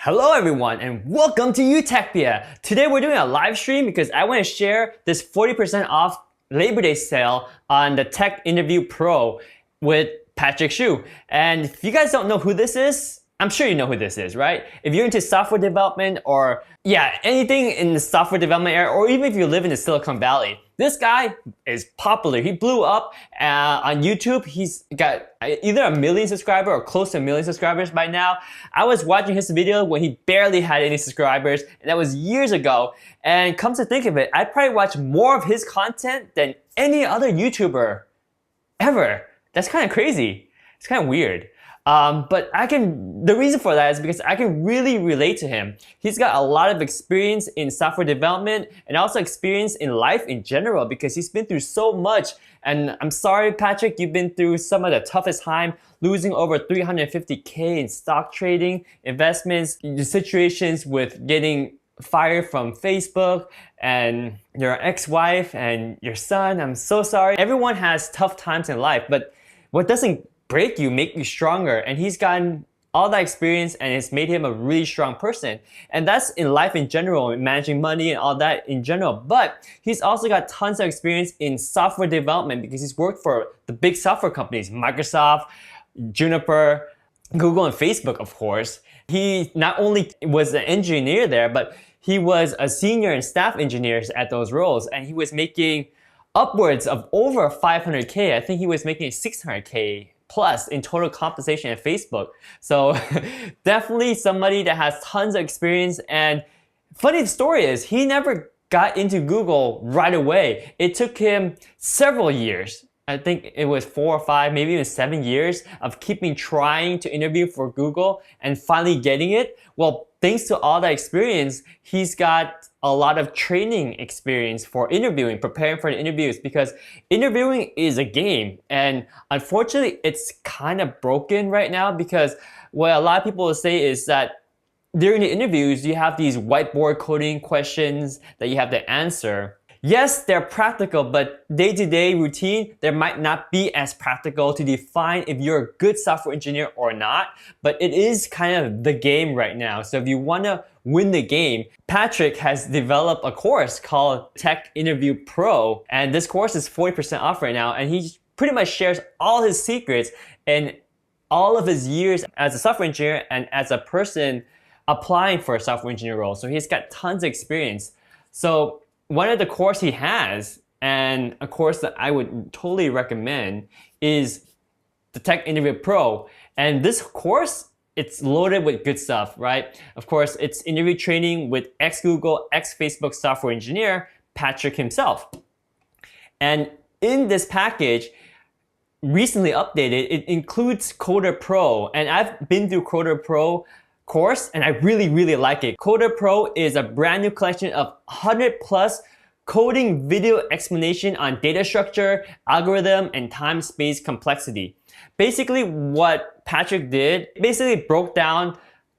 Hello everyone and welcome to Utopia. Today we're doing a live stream because I want to share this 40% off Labor Day sale on the TechInterviewPRO with Patrick Xu. And if you guys don't know who this is, I'm sure you know who this is, right? If you're into software development or anything in the software development area, or even if you live in the Silicon Valley, this guy is popular. He blew up on YouTube. He's got either 1 million subscribers or close to 1 million subscribers by now. I was watching his video when he barely had any subscribers, and that was years ago. And come to think of it, I probably watch more of his content than any other YouTuber ever. That's kind of crazy. It's kind of weird. But the reason for that is because I can really relate to him. He's got a lot of experience in software development and also experience in life in general because he's been through so much. And I'm sorry, Patrick, you've been through some of the toughest time, losing over $350K in stock trading, investments, the situations with getting fired from Facebook and your ex-wife and your son. I'm so sorry. Everyone has tough times in life, but what doesn't break you, make you stronger. And he's gotten all that experience and it's made him a really strong person. And that's in life in general, managing money and all that in general. But he's also got tons of experience in software development because he's worked for the big software companies, Microsoft, Juniper, Google, and Facebook, of course. He not only was an engineer there, but he was a senior and staff engineer at those roles. And he was making upwards of over 500K. I think he was making 600K plus in total compensation at Facebook. So definitely somebody that has tons of experience. And funny story is he never got into Google right away. It took him several years. I think it was 4 or 5, maybe even 7 years of trying to interview for Google and finally getting it. Well, thanks to all that experience, he's got a lot of training experience for interviewing, preparing for the interviews, because interviewing is a game. And unfortunately, it's kind of broken right now because what a lot of people will say is that during the interviews, you have these whiteboard coding questions that you have to answer. Yes, they're practical, but day-to-day routine, they might not be as practical to define if you're a good software engineer or not, but it is kind of the game right now. So if you want to win the game, Patrick has developed a course called TechInterviewPRO, and this course is 40% off right now, and he pretty much shares all his secrets and all of his years as a software engineer and as a person applying for a software engineer role. So he's got tons of experience. So one of the course he has, and a course that I would totally recommend, is the TechInterviewPRO. And this course, it's loaded with good stuff, right? Of course, it's interview training with ex-Google, ex-Facebook software engineer, Patrick himself. And in this package, recently updated, it includes CoderPro. And I've been through CoderPro course and I really like it. CoderPro is a brand new collection of 100 plus coding video explanation on data structure, algorithm, and time-space complexity. Basically what Patrick did, basically broke down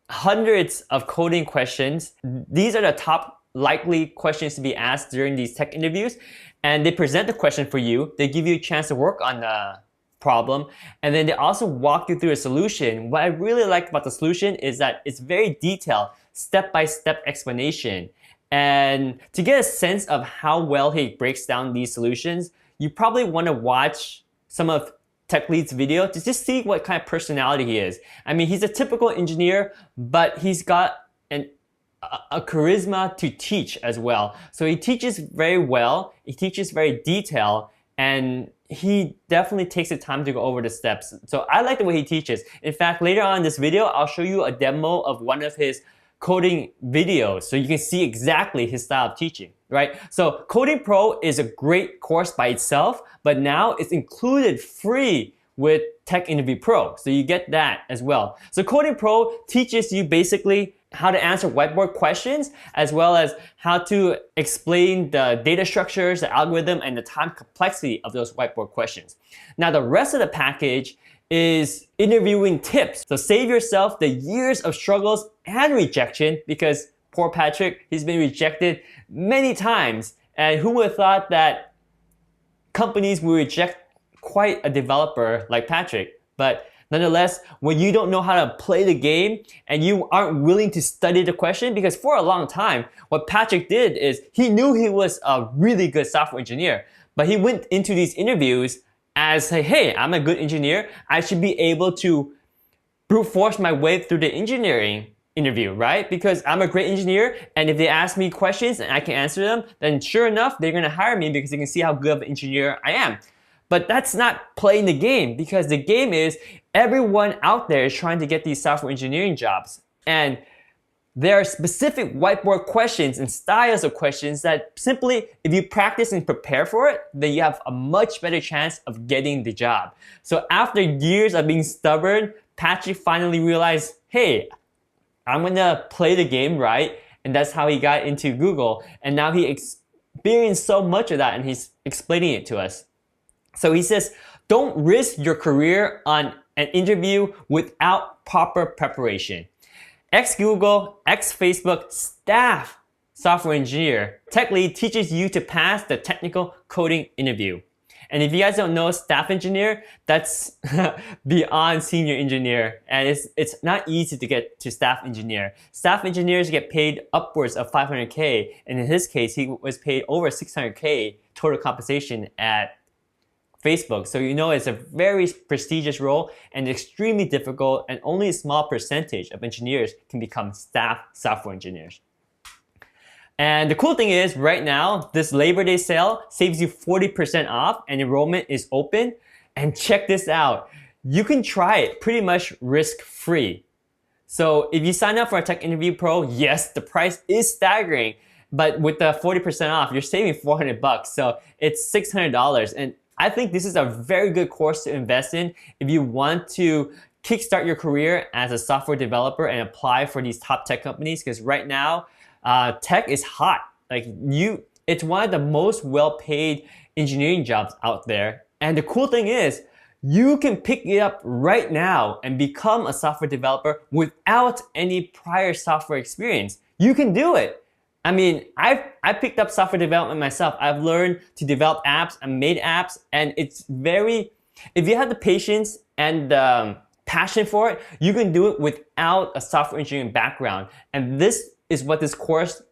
hundreds of coding questions. These are the top likely questions to be asked during these tech interviews, and they present the question for you. They give you a chance to work on the problem, and then they also walk you through a solution. What I really like about the solution is that it's very detailed, step-by-step explanation. And to get a sense of how well he breaks down these solutions, you probably want to watch some of TechLead's video to just see what kind of personality he is. I mean, he's a typical engineer, but he's got a charisma to teach as well. So he teaches very well, he teaches very detailed, and he definitely takes the time to go over the steps. So I like the way he teaches. In fact, later on in this video, I'll show you a demo of one of his coding videos so you can see exactly his style of teaching, right? So Coding Pro is a great course by itself, but now it's included free with TechInterviewPRO. So you get that as well. So Coding Pro teaches you basically how to answer whiteboard questions, as well as how to explain the data structures, the algorithm, and the time complexity of those whiteboard questions. Now, the rest of the package is interviewing tips. So save yourself the years of struggles and rejection, because poor Patrick, he's been rejected many times. And who would have thought that companies will reject quite a developer like Patrick? But Nonetheless, when you don't know how to play the game and you aren't willing to study the question, because for a long time, what Patrick did is he knew he was a really good software engineer, but he went into these interviews as, hey, I'm a good engineer. I should be able to brute force my way through the engineering interview, right? Because I'm a great engineer, and if they ask me questions and I can answer them, then sure enough, they're gonna hire me because they can see how good of an engineer I am. But that's not playing the game, because the game is everyone out there is trying to get these software engineering jobs. And there are specific whiteboard questions and styles of questions that simply, if you practice and prepare for it, then you have a much better chance of getting the job. So after years of being stubborn, Patrick finally realized, hey, I'm gonna play the game right, and that's how he got into Google. And now he experienced so much of that, and he's explaining it to us. So he says, don't risk your career on an interview without proper preparation. Ex-Google, ex-Facebook staff software engineer, TechLead teaches you to pass the technical coding interview. And if you guys don't know staff engineer, that's beyond senior engineer. And it's not easy to get to staff engineer. Staff engineers get paid upwards of $500K. And in his case, he was paid over $600K total compensation at Facebook. So you know it's a very prestigious role and extremely difficult, and only a small percentage of engineers can become staff software engineers. And the cool thing is, right now, this Labor Day sale saves you 40% off, and enrollment is open. And check this out. You can try it pretty much risk-free. So if you sign up for a Tech Interview Pro, yes, the price is staggering, but with the 40% off, you're saving $400. So it's $600. And I think this is a very good course to invest in if you want to kickstart your career as a software developer and apply for these top tech companies, because right now, tech is hot. It's one of the most well-paid engineering jobs out there. And the cool thing is, you can pick it up right now and become a software developer without any prior software experience. You can do it. I mean, I picked up software development myself. I've learned to develop apps and made apps, and it's if you have the patience and the passion for it, you can do it without a software engineering background. And this is what this course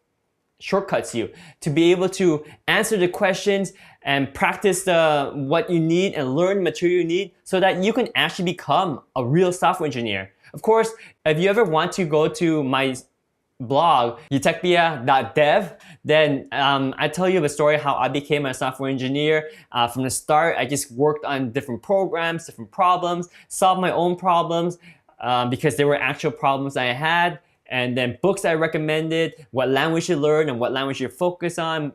shortcuts you to be able to answer the questions and practice what you need and learn the material you need so that you can actually become a real software engineer. Of course, if you ever want to go to my blog, utechpia.dev, then I tell you the story how I became a software engineer. From the start, I just worked on different programs, different problems, solved my own problems because they were actual problems I had, and then books I recommended, what language you learn and what language you focus on,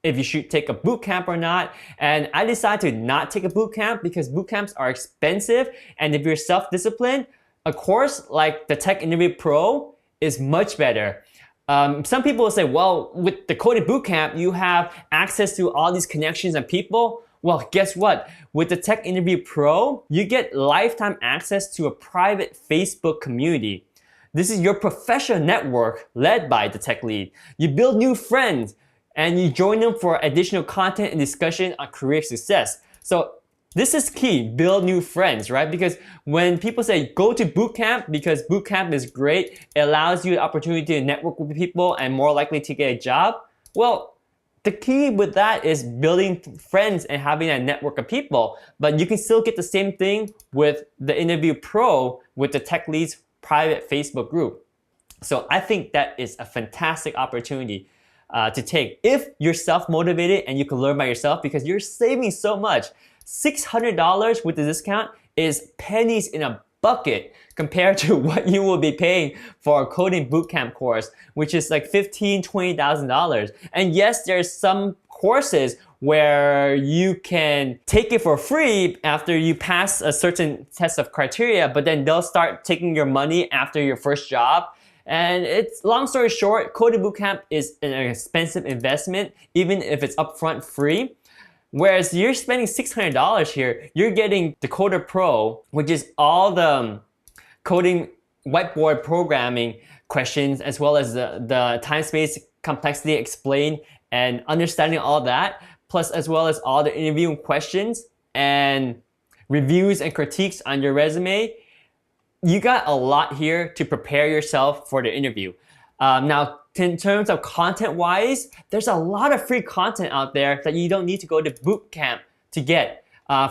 if you should take a boot camp or not. And I decided to not take a boot camp because boot camps are expensive, and if you're self-disciplined, a course like the Tech Interview Pro is much better. Some people will say, well, with the coding bootcamp, you have access to all these connections and people. Well, guess what? With the Tech Interview Pro, you get lifetime access to a private Facebook community. This is your professional network led by the TechLead. You build new friends and you join them for additional content and discussion on career success. So this is key, build new friends, right? Because when people say go to bootcamp because bootcamp is great, it allows you the opportunity to network with people and more likely to get a job. Well, the key with that is building friends and having a network of people. But you can still get the same thing with the Interview Pro with the TechLead's private Facebook group. So I think that is a fantastic opportunity to take if you're self-motivated and you can learn by yourself, because you're saving so much. $600 with the discount is pennies in a bucket compared to what you will be paying for a coding bootcamp course, which is like $15,000, $20,000. And yes, there's some courses where you can take it for free after you pass a certain test of criteria, but then they'll start taking your money after your first job. And it's long story short, coding bootcamp is an expensive investment, even if it's upfront free. Whereas you're spending $600 here, you're getting the CoderPro, which is all the coding whiteboard programming questions, as well as the time-space complexity explained and understanding all that, plus as well as all the interviewing questions and reviews and critiques on your resume. you got a lot here to prepare yourself for the interview. Now, in terms of content-wise, there's a lot of free content out there that you don't need to go to boot camp to get.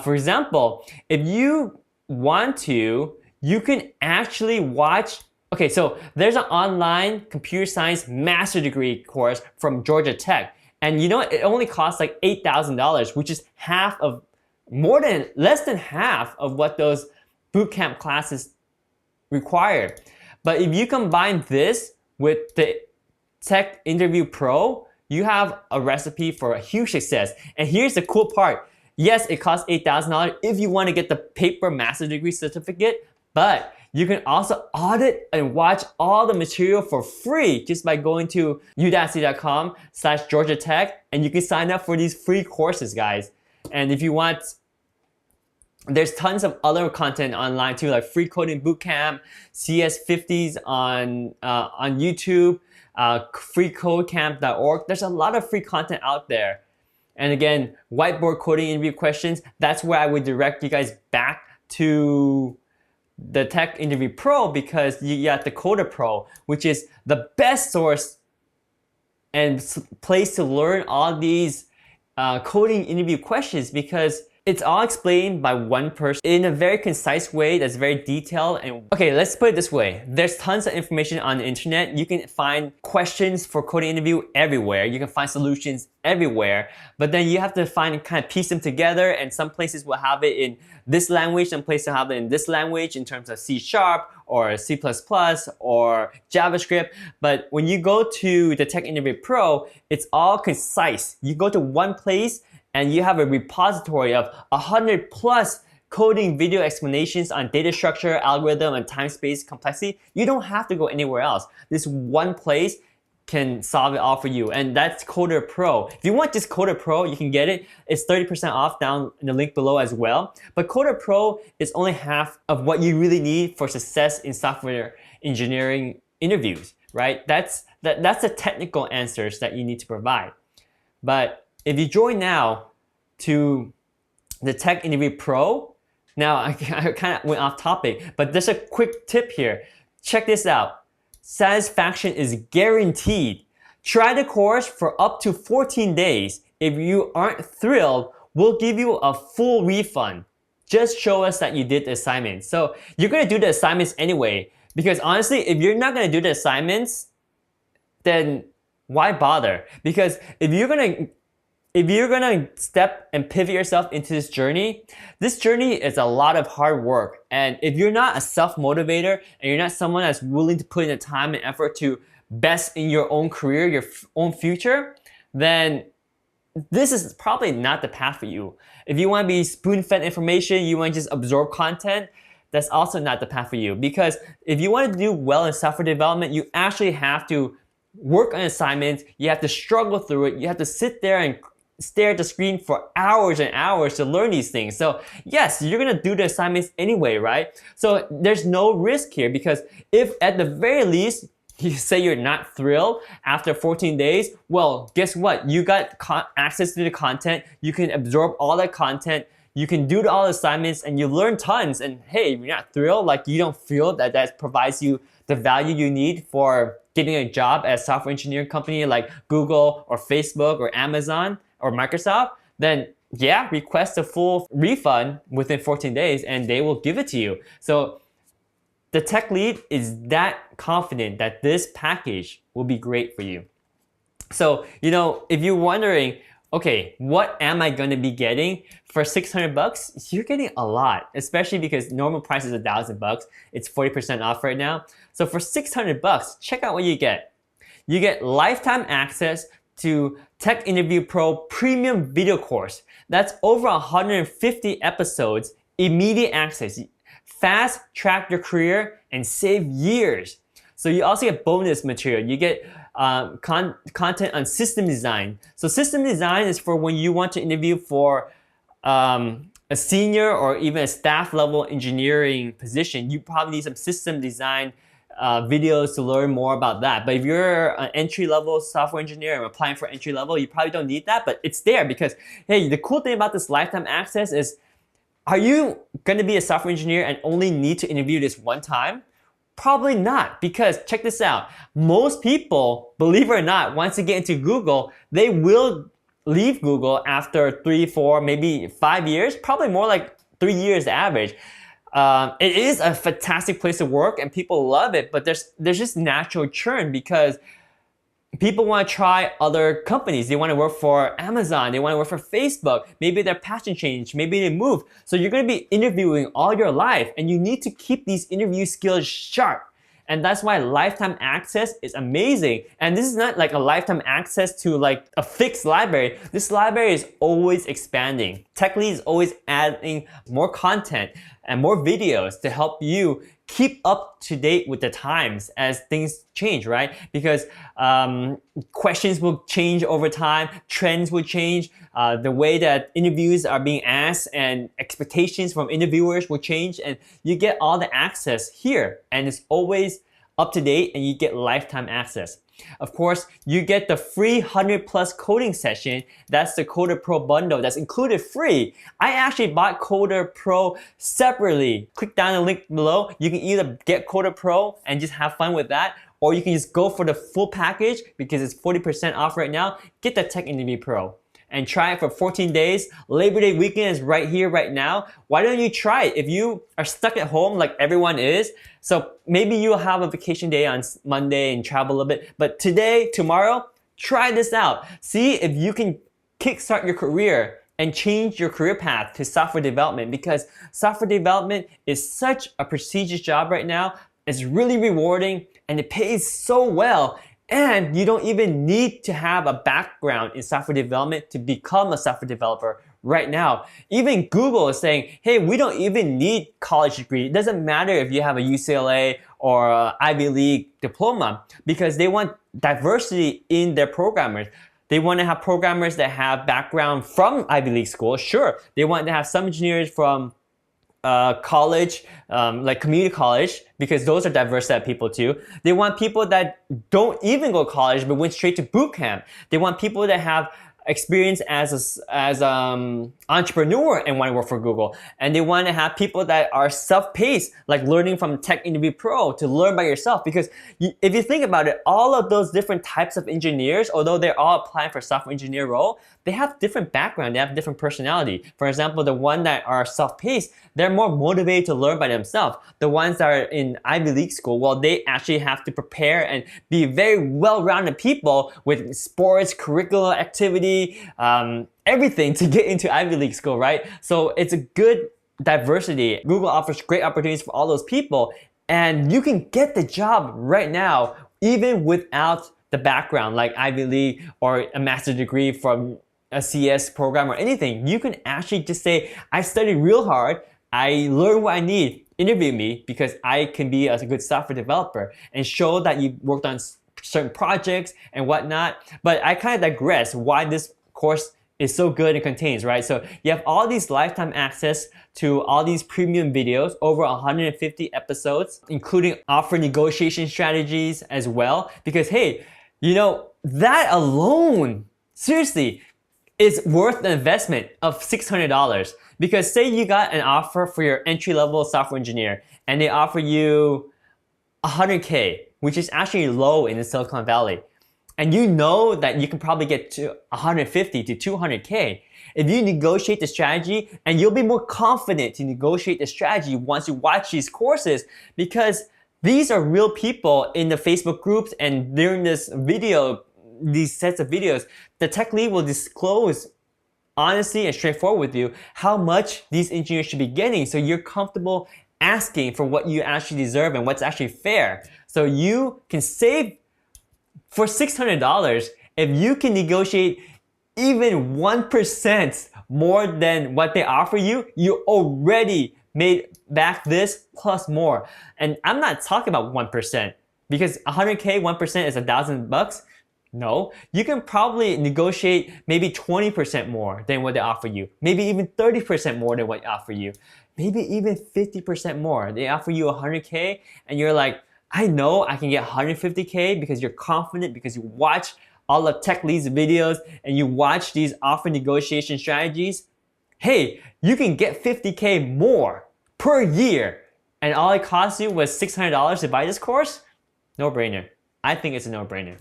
For example, if you want to, you can actually watch. Okay, so there's an online computer science master degree course from Georgia Tech. And you know what? It only costs like $8,000, which is less than half of what those bootcamp classes require. But if you combine this with the TechInterviewPRO, you have a recipe for a huge success. And here's the cool part. Yes, it costs $8,000 if you want to get the paper master's degree certificate, but you can also audit and watch all the material for free just by going to udacity.com/Georgia Tech, and you can sign up for these free courses, guys. And if you want, there's tons of other content online too, like Free Coding Bootcamp, CS50s on YouTube, freecodecamp.org. There's a lot of free content out there. And again, whiteboard coding interview questions, that's where I would direct you guys back to the TechInterviewPRO, because you got the CoderPro, which is the best source and place to learn all these coding interview questions, because it's all explained by one person in a very concise way that's very detailed. And okay, let's put it this way. There's tons of information on the internet. You can find questions for coding interview everywhere. You can find solutions everywhere. But then you have to find and kind of piece them together, and some places will have it in this language, some places will have it in this language in terms of C# or C++ or JavaScript. But when you go to the TechInterviewPRO, it's all concise. You go to one place and you have a repository of 100 plus coding video explanations on data structure, algorithm, and time-space complexity. You don't have to go anywhere else. This one place can solve it all for you, and that's CoderPro. If you want this CoderPro, you can get it. It's 30% off down in the link below as well. But CoderPro is only half of what you really need for success in software engineering interviews, right? That's the technical answers that you need to provide. But if you join now to the TechInterviewPRO, now I kind of went off topic, but there's a quick tip here. Check this out. Satisfaction is guaranteed. Try the course for up to 14 days. If you aren't thrilled, we'll give you a full refund. Just show us that you did the assignment. So you're gonna do the assignments anyway, because honestly, if you're not gonna do the assignments, then why bother? Because if you're gonna step and pivot yourself into this journey is a lot of hard work. And if you're not a self-motivator and you're not someone that's willing to put in the time and effort to best in your own career, your own future, then this is probably not the path for you. If you want to be spoon-fed information, you want to just absorb content, that's also not the path for you. Because if you want to do well in software development, you actually have to work on assignments, you have to struggle through it, you have to sit there and stare at the screen for hours and hours to learn these things. So yes, you're gonna do the assignments anyway, right? So there's no risk here, because if at the very least you say you're not thrilled after 14 days, well, guess what? You got access to the content, you can absorb all that content, you can do all the assignments, and you learn tons. And hey, if you're not thrilled, like you don't feel that provides you the value you need for getting a job at a software engineering company like Google or Facebook or Amazon or Microsoft, then yeah, request a full refund within 14 days and they will give it to you. So the TechLead is that confident that this package will be great for you. So, you know, if you're wondering, okay, what am I gonna be getting for 600 bucks? You're getting a lot, especially because normal price is $1,000. It's 40% off right now. So for 600 bucks, check out what you get. You get lifetime access to TechInterviewPRO Premium Video Course. That's over 150 episodes, immediate access. Fast track your career and save years. So you also get bonus material. You get content on system design. So system design is for when you want to interview for a senior or even a staff level engineering position. You probably need some system design videos to learn more about that. But if you're an entry-level software engineer and applying for entry-level, you probably don't need that, but it's there because, hey, the cool thing about this lifetime access is Are you going to be a software engineer and only need to interview this one time? Probably not, because check this out. Most people, believe it or not, once they get into Google, they will leave Google after 3, 4, maybe 5 years, probably more like 3 years average. It is a fantastic place to work and people love it, but there's just natural churn because people want to try other companies. They want to work for Amazon. They want to work for Facebook. Maybe their passion changed. Maybe they moved. So you're going to be interviewing all your life and you need to keep these interview skills sharp. And that's why lifetime access is amazing. And this is not like a lifetime access to like a fixed library. This library is always expanding. TechLead is always adding more content and more videos to help you keep up to date with the times as things change, right? Because questions will change over time, trends will change, the way that interviews are being asked and expectations from interviewers will change, and you get all the access here, and it's always up to date and you get lifetime access. Of course, you get the free 100+ coding session. That's the CoderPro bundle that's included free. I actually bought CoderPro separately. Click down the link below. You can either get CoderPro and just have fun with that, or you can just go for the full package because it's 40% off right now. Get the TechInterviewPRO and try it for 14 days. Labor Day weekend is right here, right now. Why don't you try it? If you are stuck at home like everyone is, so maybe you'll have a vacation day on Monday and travel a little bit, but today, tomorrow, try this out. See if you can kickstart your career and change your career path to software development, because software development is such a prestigious job right now. It's really rewarding and it pays so well. And you don't even need to have a background in software development to become a software developer right now. Even Google is saying, hey, we don't even need college degree. It doesn't matter if you have a UCLA or a Ivy League diploma, because they want diversity in their programmers. They want to have programmers that have background from Ivy League school. Sure, they want to have some engineers from college, like community college, because those are diverse set of people too. They want people that don't even go to college but went straight to boot camp. They want people that have experience as entrepreneur and want to work for Google. And they want to have people that are self-paced, like learning from TechInterviewPRO to learn by yourself. Because if you think about it, all of those different types of engineers, although they're all applying for software engineer role, they have different background, they have different personality. For example, the ones that are self-paced, they're more motivated to learn by themselves. The ones that are in Ivy League school, well, they actually have to prepare and be very well-rounded people with sports, curricular activity, everything to get into Ivy League school, right? So it's a good diversity. Google offers great opportunities for all those people, and you can get the job right now even without the background like Ivy League or a master's degree from a CS program or anything. You can actually just say, I studied real hard, I learned what I need, interview me because I can be a good software developer, and show that you worked on certain projects and whatnot. But I kind of digress why this course is so good and contains, right? So you have all these lifetime access to all these premium videos, over 150 episodes, including offer negotiation strategies as well. Because hey, you know, that alone, seriously, is worth the investment of $600. Because say you got an offer for your entry-level software engineer and they offer you 100K, which is actually low in the Silicon Valley. And you know that you can probably get to 150 to 200K. If you negotiate the strategy, and you'll be more confident to negotiate the strategy once you watch these courses, because these are real people in the Facebook groups, and during this video, these sets of videos, the tech lead will disclose honestly and straightforward with you how much these engineers should be getting, so you're comfortable asking for what you actually deserve and what's actually fair. So you can save for $600 if you can negotiate even 1% more than what they offer you. You already made back this plus more. And I'm not talking about 1%, because 100K, 1% is $1,000. No, you can probably negotiate maybe 20% more than what they offer you. Maybe even 30% more than what they offer you. Maybe even 50% more. They offer you 100K and you're like, I know I can get 150K, because you're confident, because you watch all of TechLead's videos and you watch these offer negotiation strategies. hey, you can get 50K more per year, and all it cost you was $600 to buy this course? No-brainer. I think it's a no-brainer.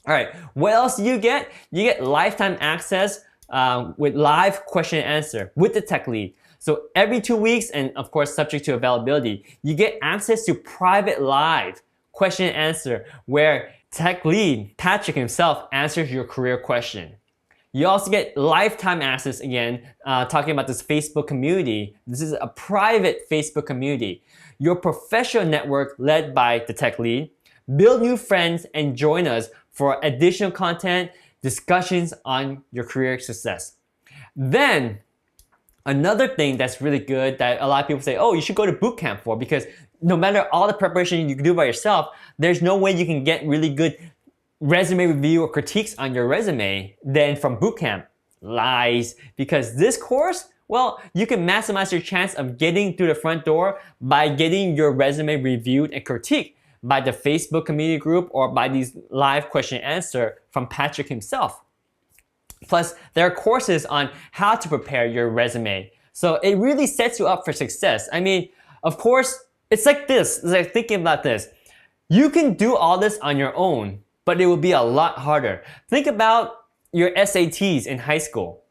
All right, what else do you get? You get lifetime access with live question and answer with the TechLead. So every 2 weeks, and of course subject to availability, you get access to private live question and answer where TechLead, Patrick himself, answers your career question. You also get lifetime access again, talking about this Facebook community. This is a private Facebook community. Your professional network led by the TechLead. Build new friends and join us for additional content, discussions on your career success. Then, another thing that's really good that a lot of people say, oh, you should go to bootcamp for, because no matter all the preparation you can do by yourself, there's no way you can get really good resume review or critiques on your resume than from bootcamp. Lies. Because this course, well, you can maximize your chance of getting through the front door by getting your resume reviewed and critiqued by the Facebook community group or by these live question and answer from Patrick himself. Plus, there are courses on how to prepare your resume. So it really sets you up for success. I mean, of course, it's like this. It's like thinking about this. You can do all this on your own, but it will be a lot harder. Think about your SATs in high school.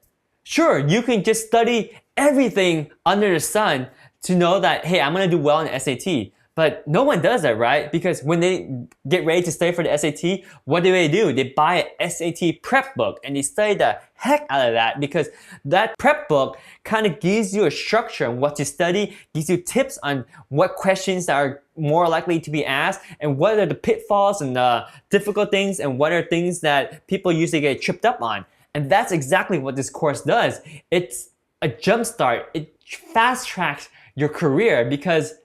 Sure, you can just study everything under the sun to know that, hey, I'm gonna do well in the SAT. But no one does that, right? Because when they get ready to study for the SAT, what do? They buy an SAT prep book and they study the heck out of that, because that prep book kind of gives you a structure on what to study, gives you tips on what questions are more likely to be asked, and what are the pitfalls and the difficult things, and what are things that people usually get tripped up on. And that's exactly what this course does. It's a jump start. It fast tracks your career because,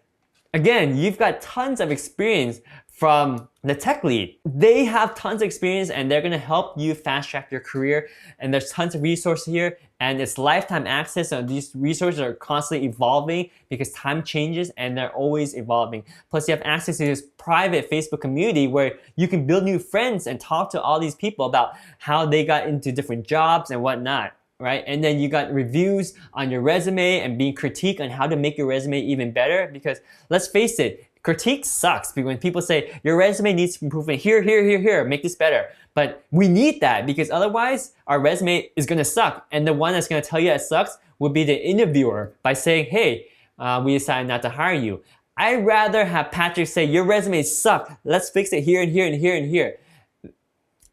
again, you've got tons of experience from the TechLead. They have tons of experience and they're gonna help you fast track your career. And there's tons of resources here, and it's lifetime access. So these resources are constantly evolving because time changes and they're always evolving. Plus you have access to this private Facebook community where you can build new friends and talk to all these people about how they got into different jobs and whatnot. Right? And then you got reviews on your resume and being critiqued on how to make your resume even better, because let's face it, critique sucks. Because when people say your resume needs improvement here, make this better. But we need that, because otherwise our resume is gonna suck. And the one that's gonna tell you it sucks would be the interviewer by saying, hey, we decided not to hire you. I'd rather have Patrick say your resume sucks, let's fix it here and here and here and here,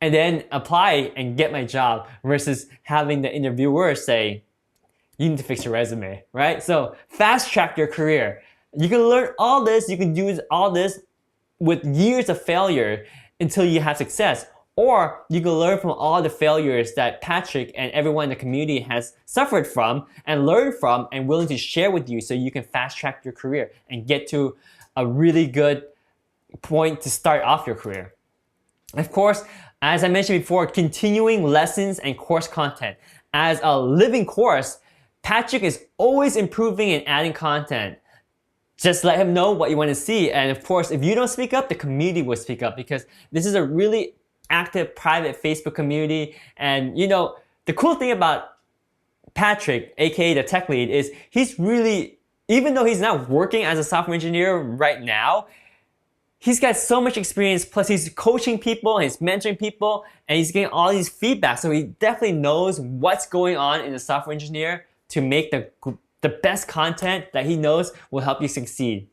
and then apply and get my job, versus having the interviewer say, you need to fix your resume, right? So fast track your career. You can learn all this, you can do all this with years of failure until you have success. Or you can learn from all the failures that Patrick and everyone in the community has suffered from and learned from and willing to share with you, so you can fast track your career and get to a really good point to start off your career. Of course, as I mentioned before, continuing lessons and course content. As a living course, Patrick is always improving and adding content. Just let him know what you want to see. And of course, if you don't speak up, the community will speak up, because this is a really active private Facebook community. And you know, the cool thing about Patrick, aka the TechLead, is he's really, even though he's not working as a software engineer right now, he's got so much experience, plus he's coaching people, he's mentoring people, and he's getting all these feedback. So he definitely knows what's going on in a software engineer to make the best content that he knows will help you succeed.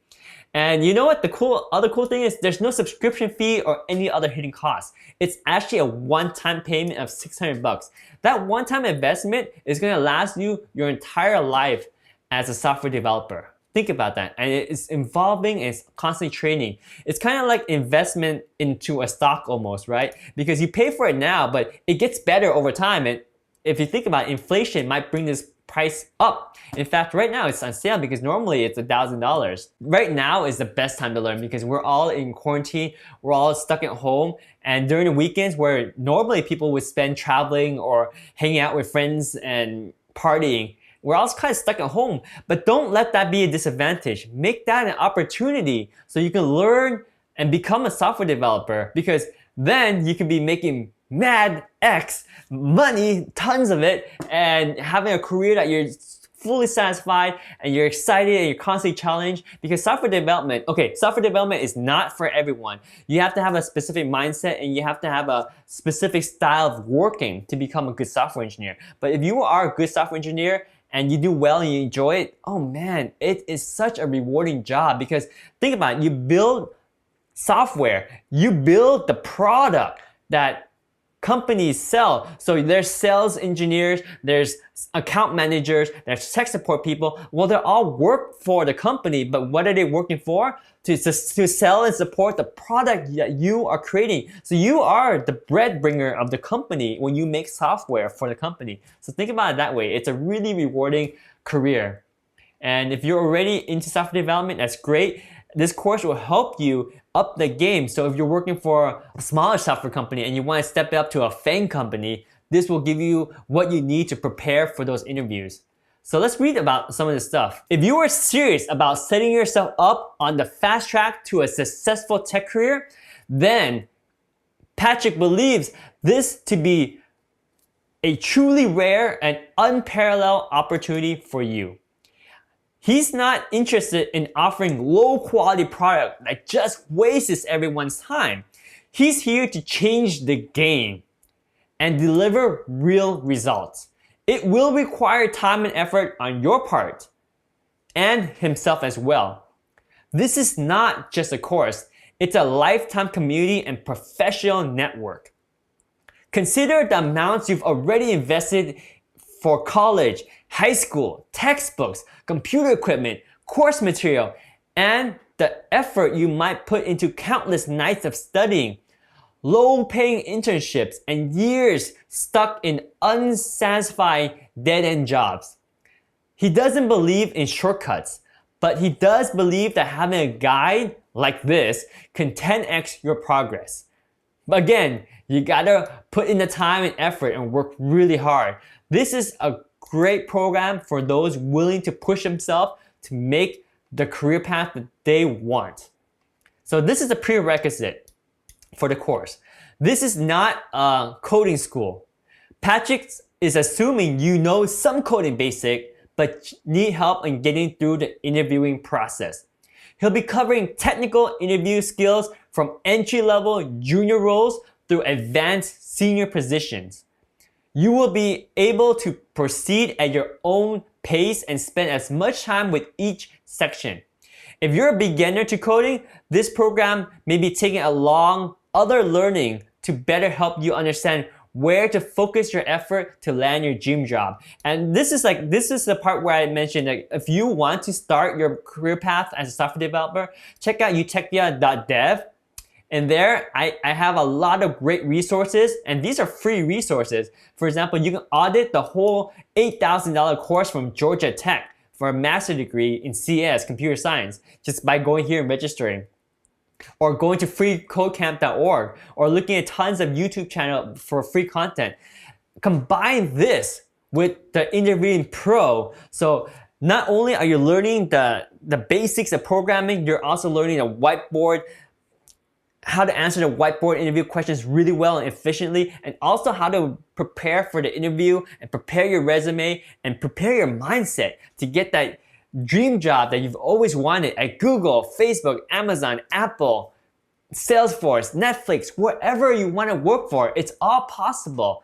And you know what? The other cool thing is there's no subscription fee or any other hidden costs. It's actually a one-time payment of $600. That one-time investment is gonna last you your entire life as a software developer. Think about that. And it's evolving and it's constantly training. It's kind of like investment into a stock almost, right? Because you pay for it now, but it gets better over time. And if you think about it, inflation might bring this price up. In fact, right now it's on sale because normally it's $1,000. Right now is the best time to learn because we're all in quarantine, we're all stuck at home, and during the weekends where normally people would spend traveling or hanging out with friends and partying, we're all kind of stuck at home. But don't let that be a disadvantage. Make that an opportunity so you can learn and become a software developer, because then you can be making mad X money, tons of it, and having a career that you're fully satisfied and you're excited and you're constantly challenged, because software development is not for everyone. You have to have a specific mindset and you have to have a specific style of working to become a good software engineer. But if you are a good software engineer and you do well and you enjoy it, oh man, it is such a rewarding job. Because think about it, you build software, you build the product that companies sell. So there's sales engineers, there's account managers, there's tech support people. Well, they all work for the company, but what are they working for? To sell and support the product that you are creating. So you are the bread bringer of the company when you make software for the company. So think about it that way. It's a really rewarding career. And if you're already into software development, that's great. This course will help you up the game. So if you're working for a smaller software company and you want to step it up to a FANG company, this will give you what you need to prepare for those interviews. So let's read about some of this stuff. If you are serious about setting yourself up on the fast track to a successful tech career, then Patrick believes this to be a truly rare and unparalleled opportunity for you. He's not interested in offering low quality product that just wastes everyone's time. He's here to change the game and deliver real results. It will require time and effort on your part and himself as well. This is not just a course, it's a lifetime community and professional network. Consider the amounts you've already invested for college, high school, textbooks, computer equipment, course material, and the effort you might put into countless nights of studying, low-paying internships, and years stuck in unsatisfying dead-end jobs. He doesn't believe in shortcuts, but he does believe that having a guide like this can 10x your progress. But again, you gotta put in the time and effort and work really hard. This is a great program for those willing to push themselves to make the career path that they want. So this is a prerequisite for the course. This is not a coding school. Patrick is assuming you know some coding basic, but need help in getting through the interviewing process. He'll be covering technical interview skills from entry-level junior roles through advanced senior positions. You will be able to proceed at your own pace and spend as much time with each section. If you're a beginner to coding, this program may be taking along other learning to better help you understand where to focus your effort to land your dream job. And this is the part where I mentioned that if you want to start your career path as a software developer, check out utechia.dev. And there, I have a lot of great resources, and these are free resources. For example, you can audit the whole $8,000 course from Georgia Tech for a master's degree in CS, computer science, just by going here and registering. Or going to freecodecamp.org, or looking at tons of YouTube channels for free content. Combine this with the Interviewing Pro. So not only are you learning the basics of programming, you're also learning a whiteboard, how to answer the whiteboard interview questions really well and efficiently, and also how to prepare for the interview and prepare your resume and prepare your mindset to get that dream job that you've always wanted at Google, Facebook, Amazon, Apple, Salesforce, Netflix, wherever you want to work for. It's all possible,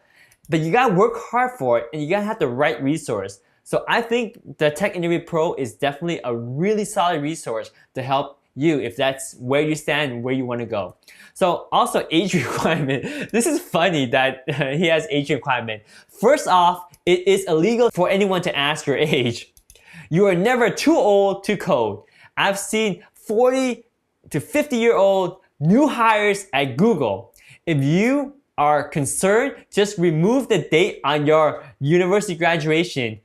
but you gotta work hard for it and you gotta have the right resource. So I think the Tech Interview Pro is definitely a really solid resource to help you if that's where you stand and where you want to go. So also age requirement. This is funny that he has age requirement. First off, it is illegal for anyone to ask your age. You are never too old to code. I've seen 40 to 50-year-old new hires at Google. If you are concerned, just remove the date on your university graduation.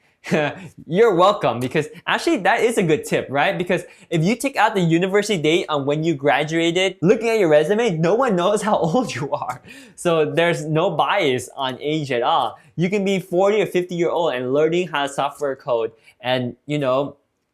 You're welcome, because actually that is a good tip, right? Because if you take out the university date on when you graduated, looking at your resume, no one knows how old you are. So there's no bias on age at all. You can be 40 or 50-year-old and learning how to software code and,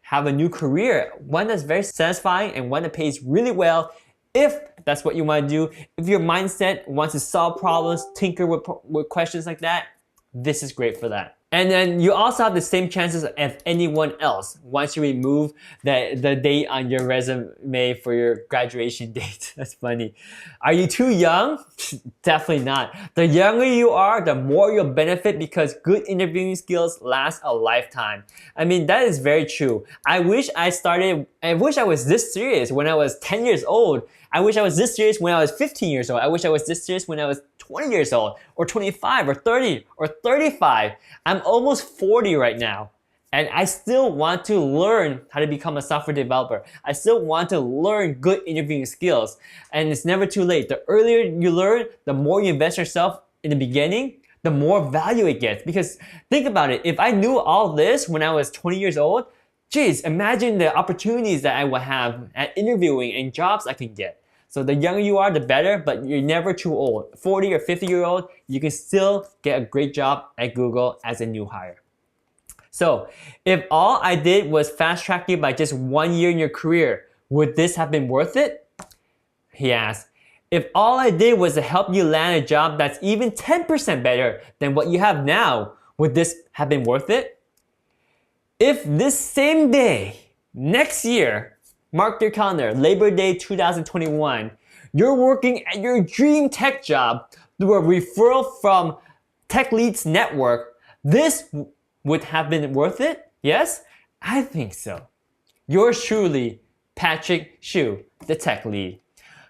have a new career, one that's very satisfying and one that pays really well if that's what you want to do. If your mindset wants to solve problems, tinker with questions like that, this is great for that. And then you also have the same chances as anyone else once you remove the date on your resume for your graduation date. That's funny. Are you too young? Definitely not. The younger you are, the more you'll benefit because good interviewing skills last a lifetime. I mean, that is very true. I wish I was this serious when I was 10 years old. I wish I was this serious when I was 15 years old. I wish I was this serious when I was 20 years old, or 25, or 30, or 35. I'm almost 40 right now, and I still want to learn how to become a software developer. I still want to learn good interviewing skills, and it's never too late. The earlier you learn, the more you invest yourself in the beginning, the more value it gets. Because think about it, if I knew all this when I was 20 years old, geez, imagine the opportunities that I would have at interviewing and jobs I could get. So the younger you are, the better, but you're never too old. 40 or 50-year-old, you can still get a great job at Google as a new hire. So if all I did was fast track you by just 1 year in your career, would this have been worth it? He asked. If all I did was to help you land a job that's even 10% better than what you have now, would this have been worth it? If this same day, next year, mark your calendar, Labor Day 2021, you're working at your dream tech job through a referral from TechLead's network, this would have been worth it? Yes? I think so. Yours truly, Patrick Hsu, the Tech Lead.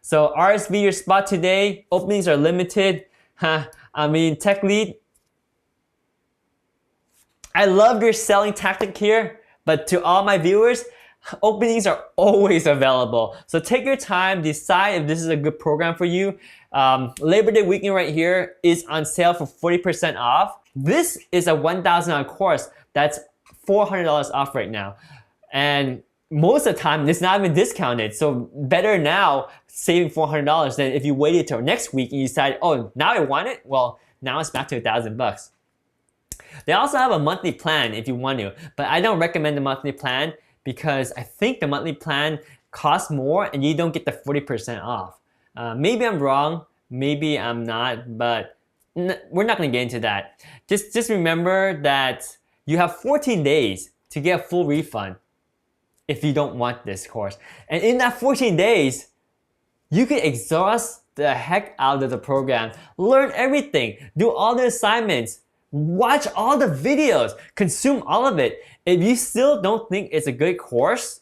So RSV your spot today. Openings are limited. Tech Lead, I love your selling tactic here, but to all my viewers, openings are always available. So take your time, decide if this is a good program for you. Labor Day weekend right here is on sale for 40% off. This is a $1,000 course that's $400 off right now. And most of the time, it's not even discounted. So better now saving $400 than if you waited till next week and you decide, oh, now I want it? Well, now it's back to $1,000. They also have a monthly plan if you want to, but I don't recommend the monthly plan because I think the monthly plan costs more and you don't get the 40% off. Maybe I'm wrong, maybe I'm not, but we're not going to get into that. Just remember that you have 14 days to get a full refund if you don't want this course. And in that 14 days, you can exhaust the heck out of the program, learn everything, do all the assignments, watch all the videos, consume all of it. If you still don't think it's a good course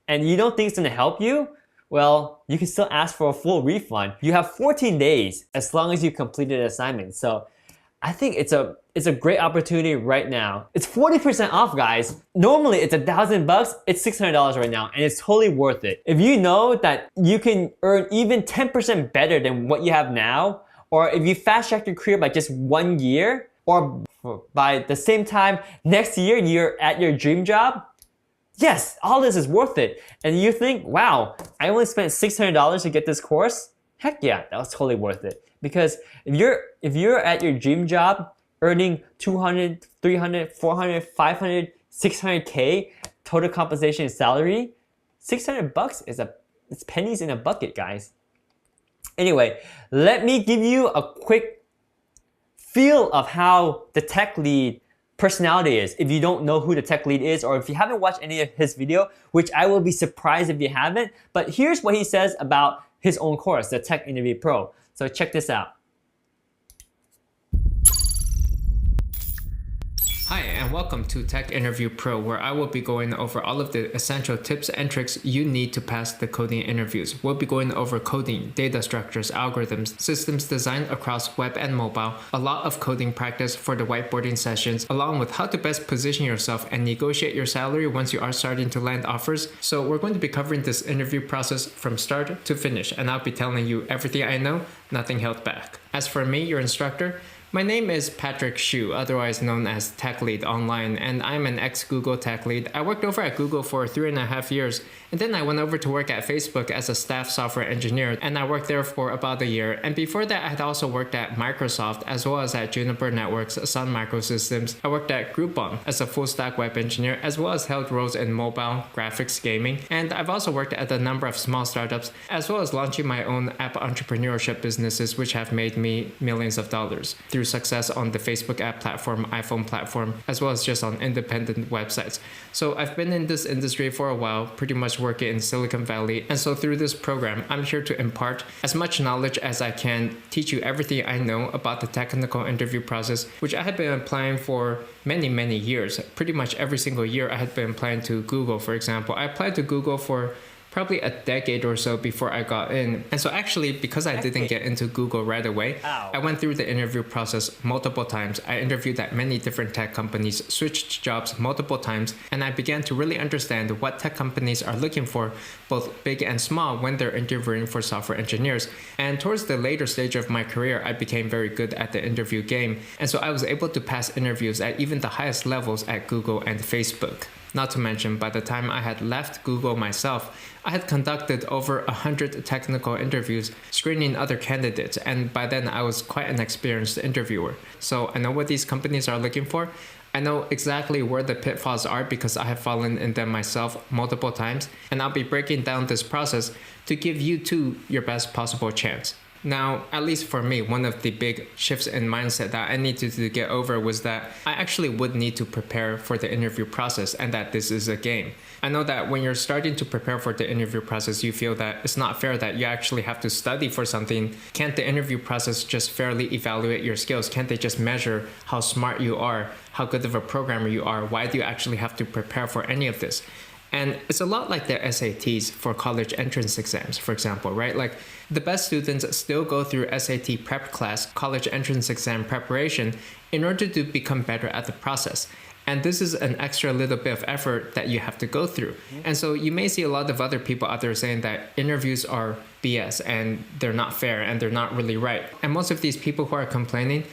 and you don't think it's going to help you, well, you can still ask for a full refund. You have 14 days as long as you completed the assignment. So I think it's a great opportunity right now. It's 40% off, guys. Normally it's $1,000, it's $600 right now, and it's totally worth it. If you know that you can earn even 10% better than what you have now, or if you fast track your career by just 1 year, or by the same time next year you're at your dream job, yes, all this is worth it. And you think, wow, I only spent $600 to get this course? Heck yeah, that was totally worth it. Because if you're at your dream job earning 200, 300, 400, 500, 600K total compensation and salary, $600 it's pennies in a bucket, guys. Anyway, let me give you a quick feel of how the Tech Lead personality is. If you don't know who the Tech Lead is, or if you haven't watched any of his video, which I will be surprised if you haven't, but here's what he says about his own course, the Tech Interview Pro. So check this out. Hi, and welcome to Tech Interview Pro, where I will be going over all of the essential tips and tricks you need to pass the coding interviews. We'll be going over coding, data structures, algorithms, systems design across web and mobile, a lot of coding practice for the whiteboarding sessions, along with how to best position yourself and negotiate your salary once you are starting to land offers. So we're going to be covering this interview process from start to finish, and I'll be telling you everything I know, nothing held back. As for me, your instructor, my name is Patrick Hsu, otherwise known as TechLead online, and I'm an ex-Google Tech Lead. I worked over at Google for 3.5 years, and then I went over to work at Facebook as a staff software engineer, and I worked there for about a year. And before that, I had also worked at Microsoft, as well as at Juniper Networks, Sun Microsystems. I worked at Groupon as a full-stack web engineer, as well as held roles in mobile, graphics, gaming, and I've also worked at a number of small startups, as well as launching my own app entrepreneurship businesses, which have made me millions of dollars through through success on the Facebook app platform, iPhone platform, as well as just on independent websites. So I've been in this industry for a while, pretty much working in Silicon Valley. And so through this program, I'm here to impart as much knowledge as I can, teach you everything I know about the technical interview process, which I had been applying for many years. Pretty much every single year I had been applying to Google, for example. I applied to Google for probably a decade or so before I got in. And so actually, because I didn't get into Google right away, I went through the interview process multiple times. I interviewed at many different tech companies, switched jobs multiple times, and I began to really understand what tech companies are looking for, both big and small, when they're interviewing for software engineers. And towards the later stage of my career, I became very good at the interview game. And so I was able to pass interviews at even the highest levels at Google and Facebook. Not to mention, by the time I had left Google myself, I had conducted over 100 technical interviews, screening other candidates, and by then I was quite an experienced interviewer. So I know what these companies are looking for. I know exactly where the pitfalls are because I have fallen in them myself multiple times, and I'll be breaking down this process to give you too your best possible chance. Now, at least for me, one of the big shifts in mindset that I needed to get over was that I actually would need to prepare for the interview process and that this is a game. I know that when you're starting to prepare for the interview process, you feel that it's not fair that you actually have to study for something. Can't the interview process just fairly evaluate your skills? Can't they just measure how smart you are, how good of a programmer you are? Why do you actually have to prepare for any of this? And it's a lot like the SATs for college entrance exams, for example, right? Like the best students still go through SAT prep class, college entrance exam preparation, in order to become better at the process. And this is an extra little bit of effort that you have to go through. And so you may see a lot of other people out there saying that interviews are BS and they're not fair and they're not really right. And most of these people who are complaining,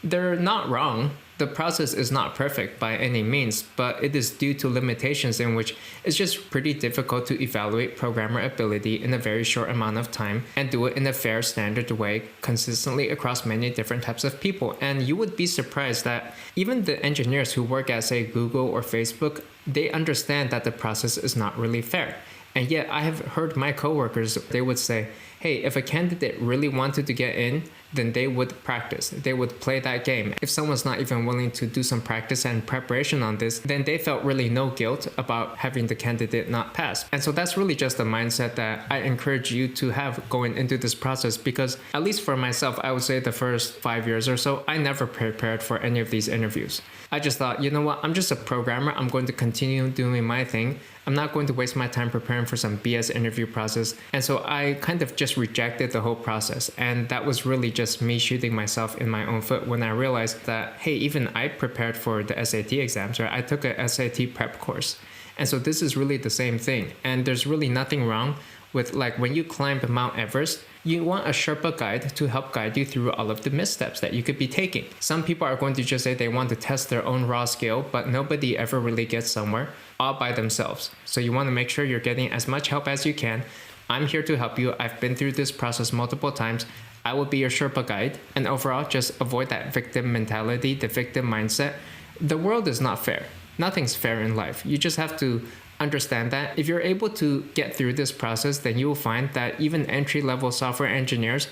they're not wrong. The process is not perfect by any means, but it is due to limitations in which it's just pretty difficult to evaluate programmer ability in a very short amount of time and do it in a fair, standard way consistently across many different types of people. And you would be surprised that even the engineers who work at, say, Google or Facebook, they understand that the process is not really fair. And yet I have heard my coworkers, they would say, hey, if a candidate really wanted to get in, then they would practice. They would play that game. If someone's not even willing to do some practice and preparation on this, then they felt really no guilt about having the candidate not pass. And so that's really just a mindset that I encourage you to have going into this process, because at least for myself, I would say the first 5 years or so, I never prepared for any of these interviews. I just thought, you know what, I'm just a programmer. I'm going to continue doing my thing. I'm not going to waste my time preparing for some BS interview process. And so I kind of just rejected the whole process. And that was really just me shooting myself in my own foot when I realized that, hey, even I prepared for the SAT exams, right? I took a SAT prep course. And so this is really the same thing. And there's really nothing wrong with, like, when you climb Mount Everest, you want a Sherpa guide to help guide you through all of the missteps that you could be taking. Some people are going to just say they want to test their own raw skill, but nobody ever really gets somewhere all by themselves. So you want to make sure you're getting as much help as you can. I'm here to help you. I've been through this process multiple times. I will be your Sherpa guide. And overall, just avoid that victim mentality, the victim mindset. The world is not fair. Nothing's fair in life. You just have to understand that. If you're able to get through this process, then you will find that even entry-level software engineers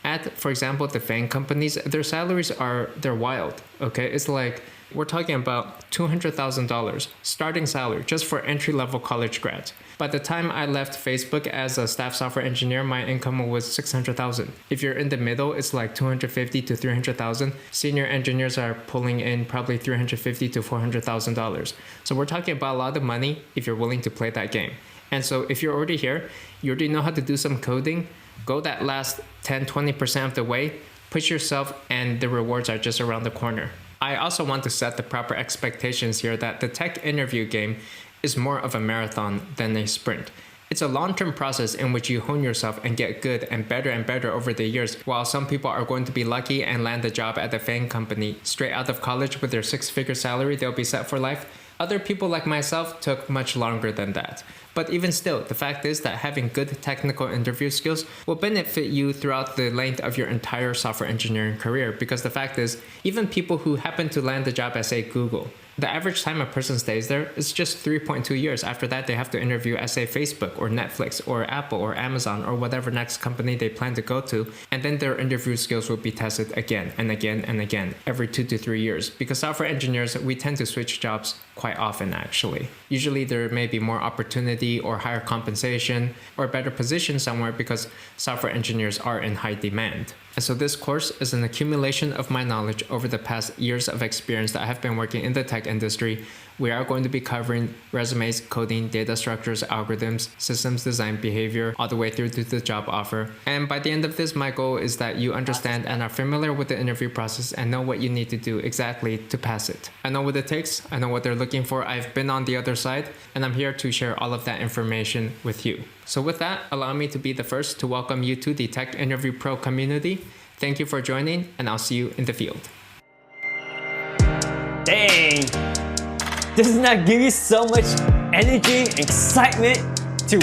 at, for example, the FANG companies, their salaries they're wild, okay? It's like, we're talking about $200,000 starting salary just for entry-level college grads. By the time I left Facebook as a staff software engineer, my income was $600,000. If you're in the middle, it's like $250,000 to $300,000. Senior engineers are pulling in probably $350,000 to $400,000. So we're talking about a lot of money if you're willing to play that game. And so if you're already here, you already know how to do some coding, go that last 10-20% of the way, push yourself, and the rewards are just around the corner. I also want to set the proper expectations here that the tech interview game is more of a marathon than a sprint. It's a long-term process in which you hone yourself and get good and better over the years. While some people are going to be lucky and land a job at the FANG company straight out of college with their 6-figure salary, they'll be set for life. Other people like myself took much longer than that. But even still, the fact is that having good technical interview skills will benefit you throughout the length of your entire software engineering career, because the fact is, even people who happen to land the job at, say, Google, the average time a person stays there is just 3.2 years. After that, they have to interview at, say, Facebook or Netflix or Apple or Amazon or whatever next company they plan to go to. And then their interview skills will be tested again and again and again every 2 to 3 years. Because software engineers, we tend to switch jobs quite often, actually. Usually there may be more opportunity or higher compensation or better position somewhere because software engineers are in high demand. And so this course is an accumulation of my knowledge over the past years of experience that I have been working in the tech industry. We are going to be covering resumes, coding, data structures, algorithms, systems design, behavior, all the way through to the job offer. And by the end of this, my goal is that you understand and are familiar with the interview process and know what you need to do exactly to pass it. I know what it takes, I know what they're looking for, I've been on the other side, and I'm here to share all of that information with you. So with that, allow me to be the first to welcome you to the Tech Interview Pro community. Thank you for joining, and I'll see you in the field. Dang! Doesn't that give you so much energy, excitement to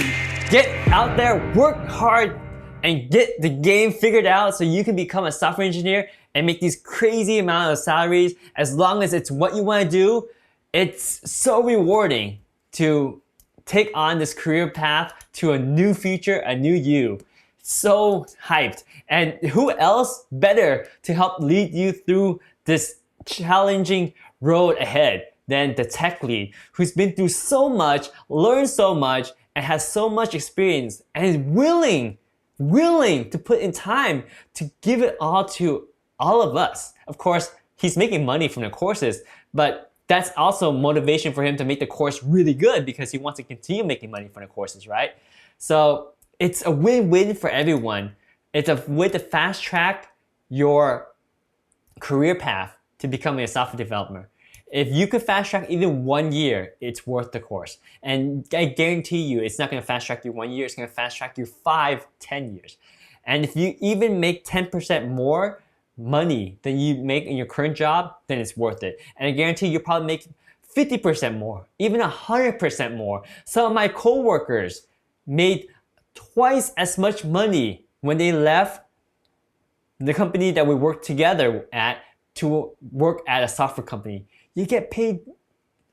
get out there, work hard, and get the game figured out so you can become a software engineer and make these crazy amount of salaries as long as it's what you want to do? It's so rewarding to take on this career path to a new future, a new you. So hyped. And who else better to help lead you through this challenging road ahead than the tech lead, who's been through so much, learned so much, and has so much experience, and is willing to put in time to give it all to all of us. Of course, he's making money from the courses, but that's also motivation for him to make the course really good because he wants to continue making money from the courses, right? So it's a win-win for everyone. It's a way to fast track your career path to becoming a software developer. If you could fast track even 1 year, it's worth the course. And I guarantee you, it's not gonna fast track you 1 year, it's gonna fast track you 5, 10 years. And if you even make 10% more money than you make in your current job, then it's worth it. And I guarantee you'll probably make 50% more, even 100% more. Some of my coworkers made twice as much money when they left the company that we worked together at to work at a software company. You get paid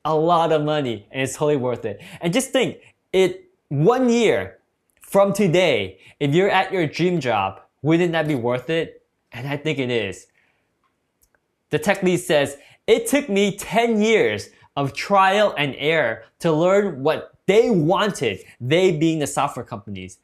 a lot of money and it's totally worth it. And just think, 1 year from today, if you're at your dream job, wouldn't that be worth it? And I think it is. The tech lead says, it took me 10 years of trial and error to learn what they wanted, they being the software companies.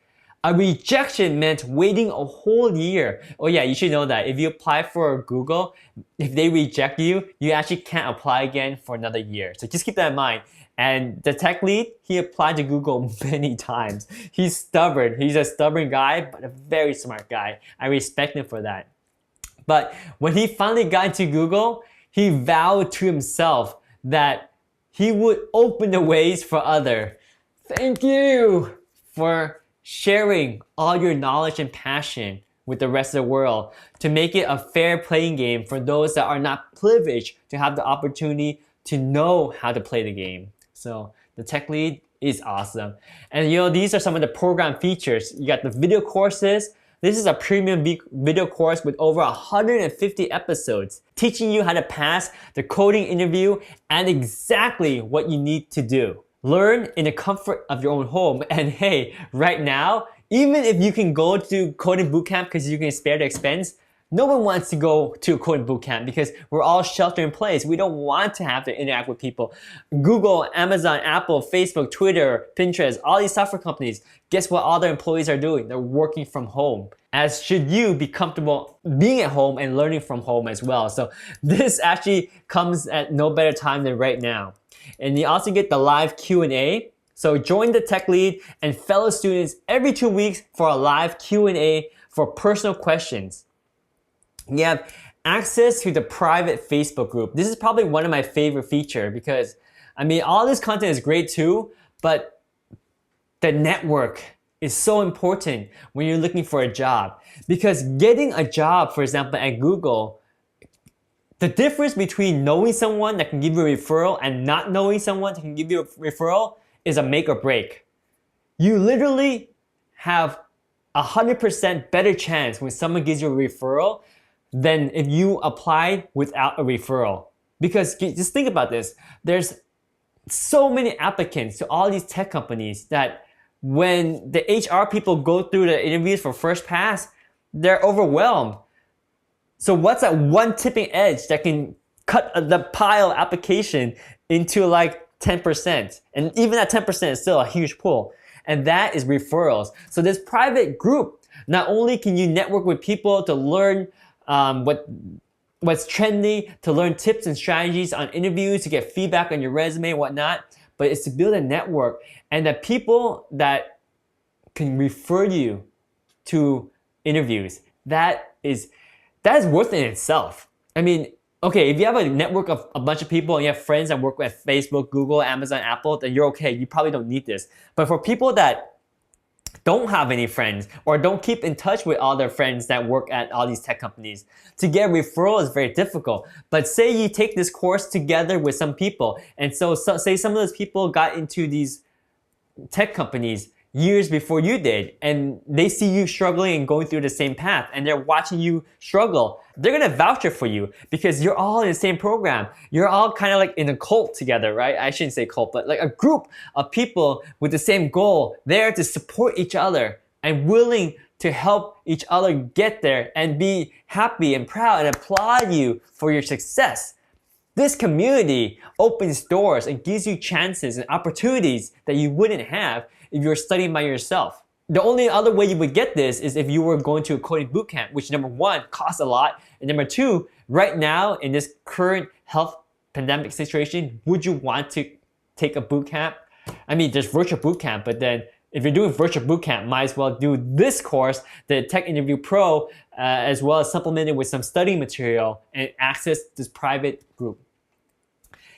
A rejection meant waiting a whole year. Oh yeah, you should know that if you apply for Google, if they reject you, you actually can't apply again for another year. So just keep that in mind. And the tech lead, he applied to Google many times. He's stubborn. He's a stubborn guy, but a very smart guy. I respect him for that. But when he finally got into Google, he vowed to himself that he would open the ways for others. Thank you for sharing all your knowledge and passion with the rest of the world to make it a fair playing game for those that are not privileged to have the opportunity to know how to play the game. So the tech lead is awesome. And you know, these are some of the program features. You got the video courses. This is a premium video course with over 150 episodes teaching you how to pass the coding interview and exactly what you need to do. Learn in the comfort of your own home. And hey, right now, even if you can go to coding bootcamp because you can spare the expense, no one wants to go to a coding bootcamp because we're all shelter in place. We don't want to have to interact with people. Google, Amazon, Apple, Facebook, Twitter, Pinterest, all these software companies, guess what all their employees are doing? They're working from home. As should you be comfortable being at home and learning from home as well. So this actually comes at no better time than right now. And you also get the live Q&A. So join the tech lead and fellow students every 2 weeks for a live Q&A for personal questions. You have access to the private Facebook group. This is probably one of my favorite features because, I mean, all this content is great too, but the network is so important when you're looking for a job. Because getting a job, for example, at Google, the difference between knowing someone that can give you a referral and not knowing someone that can give you a referral is a make or break. You literally have 100% better chance when someone gives you a referral than if you applied without a referral. Because just think about this. There's so many applicants to all these tech companies that when the HR people go through the interviews for first pass, they're overwhelmed. So what's that one tipping edge that can cut the pile application into like 10%? And even that 10% is still a huge pool. And that is referrals. So this private group, not only can you network with people to learn what's trendy, to learn tips and strategies on interviews, to get feedback on your resume and whatnot, but it's to build a network. And the people that can refer you to interviews, that is worth it in itself. I mean, okay, if you have a network of a bunch of people and you have friends that work with Facebook, Google, Amazon, Apple, then you're okay. You probably don't need this. But for people that don't have any friends or don't keep in touch with all their friends that work at all these tech companies, to get referral is very difficult. But say you take this course together with some people, and so say some of those people got into these tech companies years before you did, and they see you struggling and going through the same path, and they're watching you struggle. They're gonna vouch for you because you're all in the same program. You're all kind of like in a cult together, right? I shouldn't say cult, but like a group of people with the same goal, there to support each other and willing to help each other get there and be happy and proud and applaud you for your success. This community opens doors and gives you chances and opportunities that you wouldn't have if you were studying by yourself. The only other way you would get this is if you were going to a coding bootcamp, which number one, costs a lot, and number two, right now in this current health pandemic situation, would you want to take a bootcamp? I mean, there's virtual bootcamp, but then if you're doing virtual bootcamp, might as well do this course, the TechInterviewPRO, as well as supplemented with some study material and access this private group.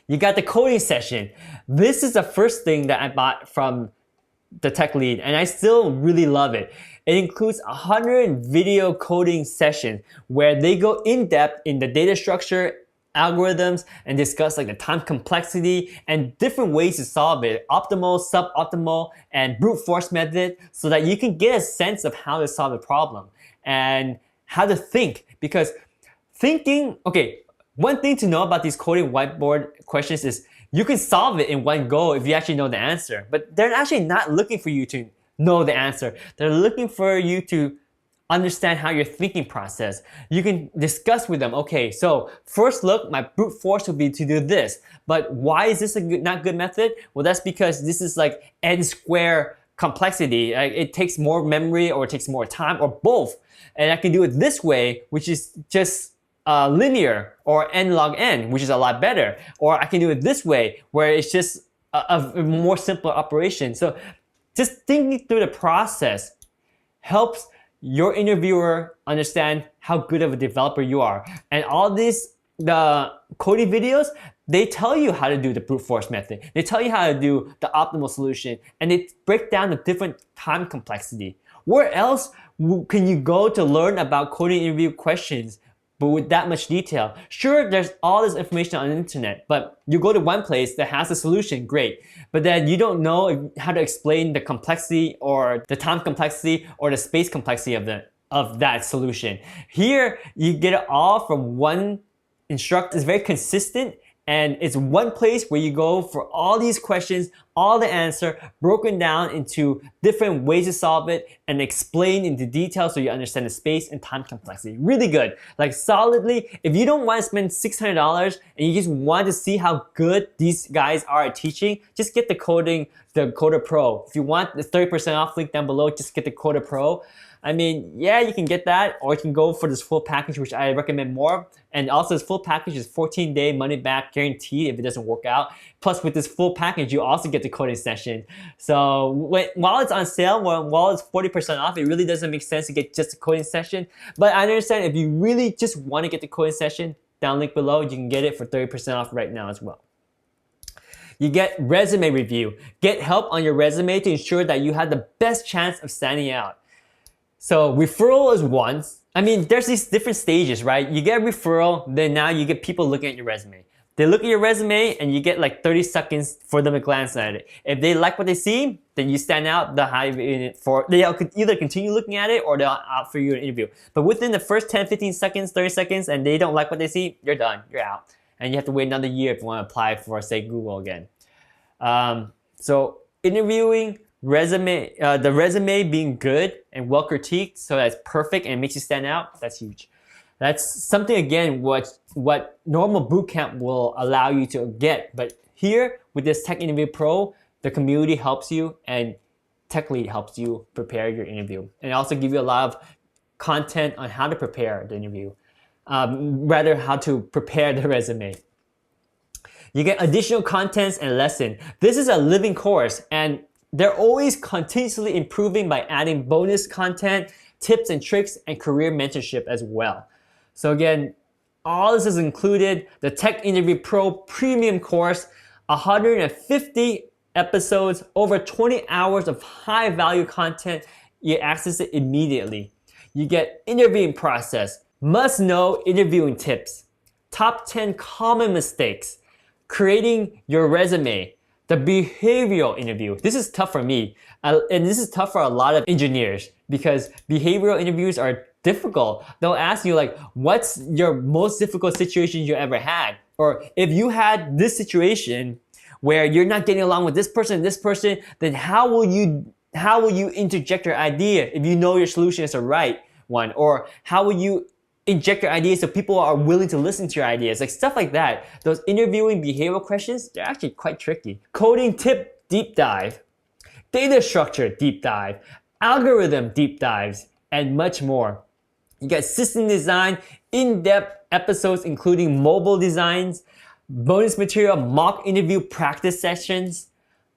You got the coding session. This is the first thing that I bought from the TechLead, and I still really love it. It includes 100 video coding sessions where they go in depth in the data structure, algorithms, and discuss like the time complexity and different ways to solve it, optimal, suboptimal, and brute force method, so that you can get a sense of how to solve the problem and how to think. Because thinking, okay, one thing to know about these coding whiteboard questions is you can solve it in one go if you actually know the answer. But they're actually not looking for you to know the answer. They're looking for you to understand how your thinking process. You can discuss with them, okay, so first look, my brute force would be to do this. But why is this a not good method? Well, that's because this is like n square complexity. It takes more memory or it takes more time or both. And I can do it this way, which is just linear, or n log n, which is a lot better. Or I can do it this way, where it's just a more simpler operation. So just thinking through the process helps your interviewer understand how good of a developer you are. And all the coding videos, they tell you how to do the brute force method. They tell you how to do the optimal solution, and they break down the different time complexity. Where else can you go to learn about coding interview questions, but with that much detail? Sure, there's all this information on the internet, but you go to one place that has a solution, great. But then you don't know how to explain the complexity or the time complexity or the space complexity of that solution. Here, you get it all from one instructor. It's very consistent, and it's one place where you go for all these questions, all the answer, broken down into different ways to solve it and explained into detail so you understand the space and time complexity. Really good. Like solidly, if you don't want to spend $600 and you just want to see how good these guys are at teaching, just get the CoderPro. If you want the 30% off link down below, just get the CoderPro. I mean, yeah, you can get that, or you can go for this full package, which I recommend more. And also this full package is 14-day money back guaranteed if it doesn't work out. Plus with this full package, you also get the coding session. So while it's on sale, while it's 40% off, it really doesn't make sense to get just the coding session. But I understand if you really just want to get the coding session, down link below, you can get it for 30% off right now as well. You get resume review. Get help on your resume to ensure that you have the best chance of standing out. So referral is one. I mean, there's these different stages, right? You get a referral, then now you get people looking at your resume. They look at your resume and you get like 30 seconds for them to glance at it. If they like what they see, then you stand out, they'll hire you in it they'll either continue looking at it or they'll offer you an interview. But within the first 10, 15 seconds, 30 seconds, and they don't like what they see, you're done, you're out. And you have to wait another year if you want to apply for, say, Google again. So interviewing, the resume being good and well critiqued so that's perfect and makes you stand out, that's huge. That's something, again, what normal bootcamp will allow you to get. But here, with this Tech Interview Pro, the community helps you and TechLead helps you prepare your interview. And also give you a lot of content on how to prepare the interview, rather how to prepare the resume. You get additional contents and lesson. This is a living course and they're always continuously improving by adding bonus content, tips and tricks, and career mentorship as well. So again, all this is included, the Tech Interview Pro Premium course, 150 episodes, over 20 hours of high value content. You access it immediately. You get interviewing process, must know interviewing tips, top 10 common mistakes, creating your resume, the behavioral interview. This is tough for me, and this is tough for a lot of engineers because behavioral interviews are difficult. They'll ask you like, what's your most difficult situation you ever had? Or if you had this situation where you're not getting along with this person, then how will you interject your idea if you know your solution is the right one? Or how will you inject your ideas so people are willing to listen to your ideas? Like stuff like that. Those interviewing behavioral questions, they're actually quite tricky. Coding tip deep dive, data structure deep dive, algorithm deep dives, and much more. You get system design, in-depth episodes including mobile designs, bonus material, mock interview practice sessions,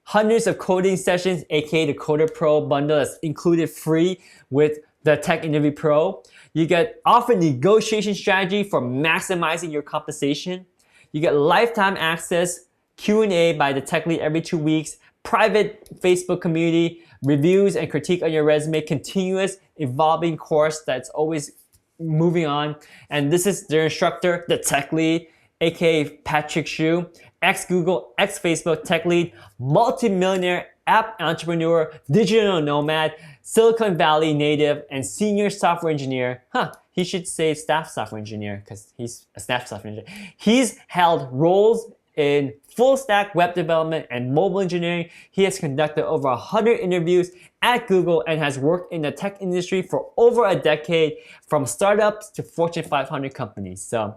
hundreds of coding sessions, aka the CoderPro bundle that's included free with the Tech Interview Pro. You get offer negotiation strategy for maximizing your compensation. You get lifetime access, Q&A by the TechLead every 2 weeks, private Facebook community, reviews and critique on your resume, continuous evolving course that's always moving on. And this is their instructor, the TechLead, aka Patrick Shu, ex-Google, ex-Facebook TechLead, multi-millionaire app entrepreneur, digital nomad, Silicon Valley native, and senior software engineer. He should say staff software engineer because he's a staff software engineer. He's held roles in full stack web development and mobile engineering. He has conducted over 100 interviews at Google and has worked in the tech industry for over a decade, from startups to Fortune 500 companies. So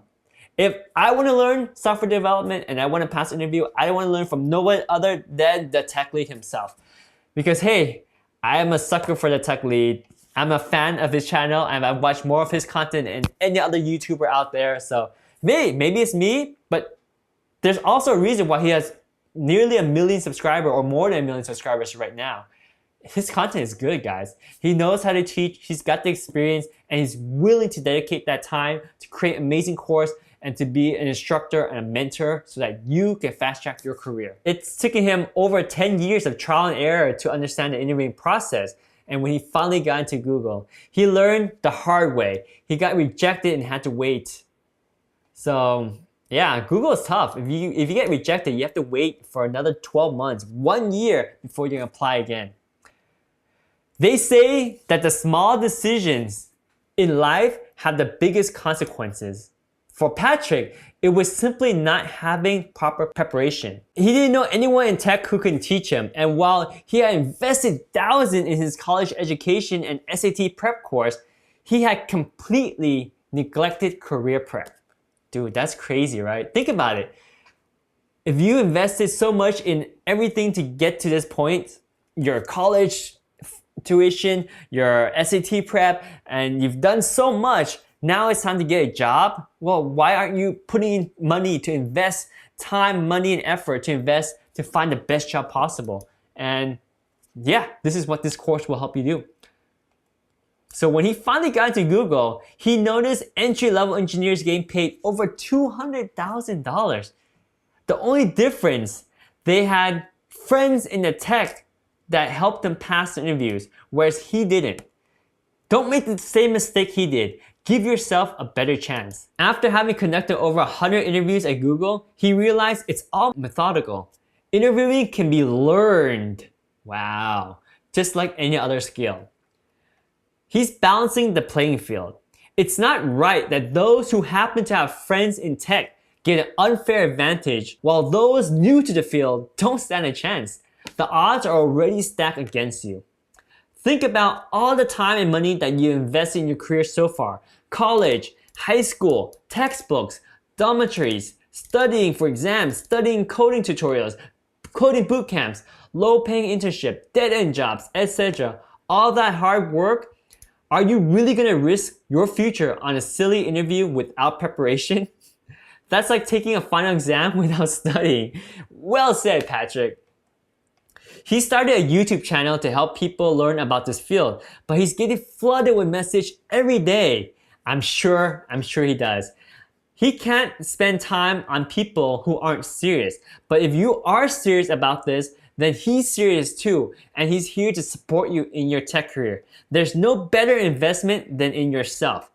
if I want to learn software development and I want to pass an interview, I want to learn from no one other than the TechLead himself. Because hey, I am a sucker for the TechLead. I'm a fan of his channel and I've watched more of his content than any other YouTuber out there. So maybe it's me, but there's also a reason why he has nearly 1 million subscribers or more than 1 million subscribers right now. His content is good, guys. He knows how to teach, he's got the experience, and he's willing to dedicate that time to create an amazing course and to be an instructor and a mentor so that you can fast track your career. It's taken him over 10 years of trial and error to understand the interviewing process. And when he finally got into Google, he learned the hard way. He got rejected and had to wait. So yeah, Google is tough. If you get rejected, you have to wait for another 12 months, 1 year before you can apply again. They say that the small decisions in life have the biggest consequences. For Patrick, it was simply not having proper preparation. He didn't know anyone in tech who could teach him, and while he had invested thousands in his college education and SAT prep course, he had completely neglected career prep. Dude, that's crazy, right? Think about it. If you invested so much in everything to get to this point, your college tuition, your SAT prep, and you've done so much, now it's time to get a job. Well, why aren't you putting in money to invest time, money, and effort to invest to find the best job possible? And yeah, this is what this course will help you do. So when he finally got into Google, he noticed entry-level engineers getting paid over $200,000. The only difference, they had friends in the tech that helped them pass the interviews, whereas he didn't. Don't make the same mistake he did. Give yourself a better chance. After having conducted over 100 interviews at Google, he realized it's all methodical. Interviewing can be learned. Wow. Just like any other skill. He's balancing the playing field. It's not right that those who happen to have friends in tech get an unfair advantage while those new to the field don't stand a chance. The odds are already stacked against you. Think about all the time and money that you invested in your career so far. College, high school, textbooks, dormitories, studying for exams, studying coding tutorials, coding boot camps, low-paying internship, dead-end jobs, etc. All that hard work, are you really gonna risk your future on a silly interview without preparation? That's like taking a final exam without studying. Well said, Patrick. He started a YouTube channel to help people learn about this field, but he's getting flooded with messages every day. I'm sure he does. He can't spend time on people who aren't serious. But if you are serious about this, then he's serious too, and he's here to support you in your tech career. There's no better investment than in yourself.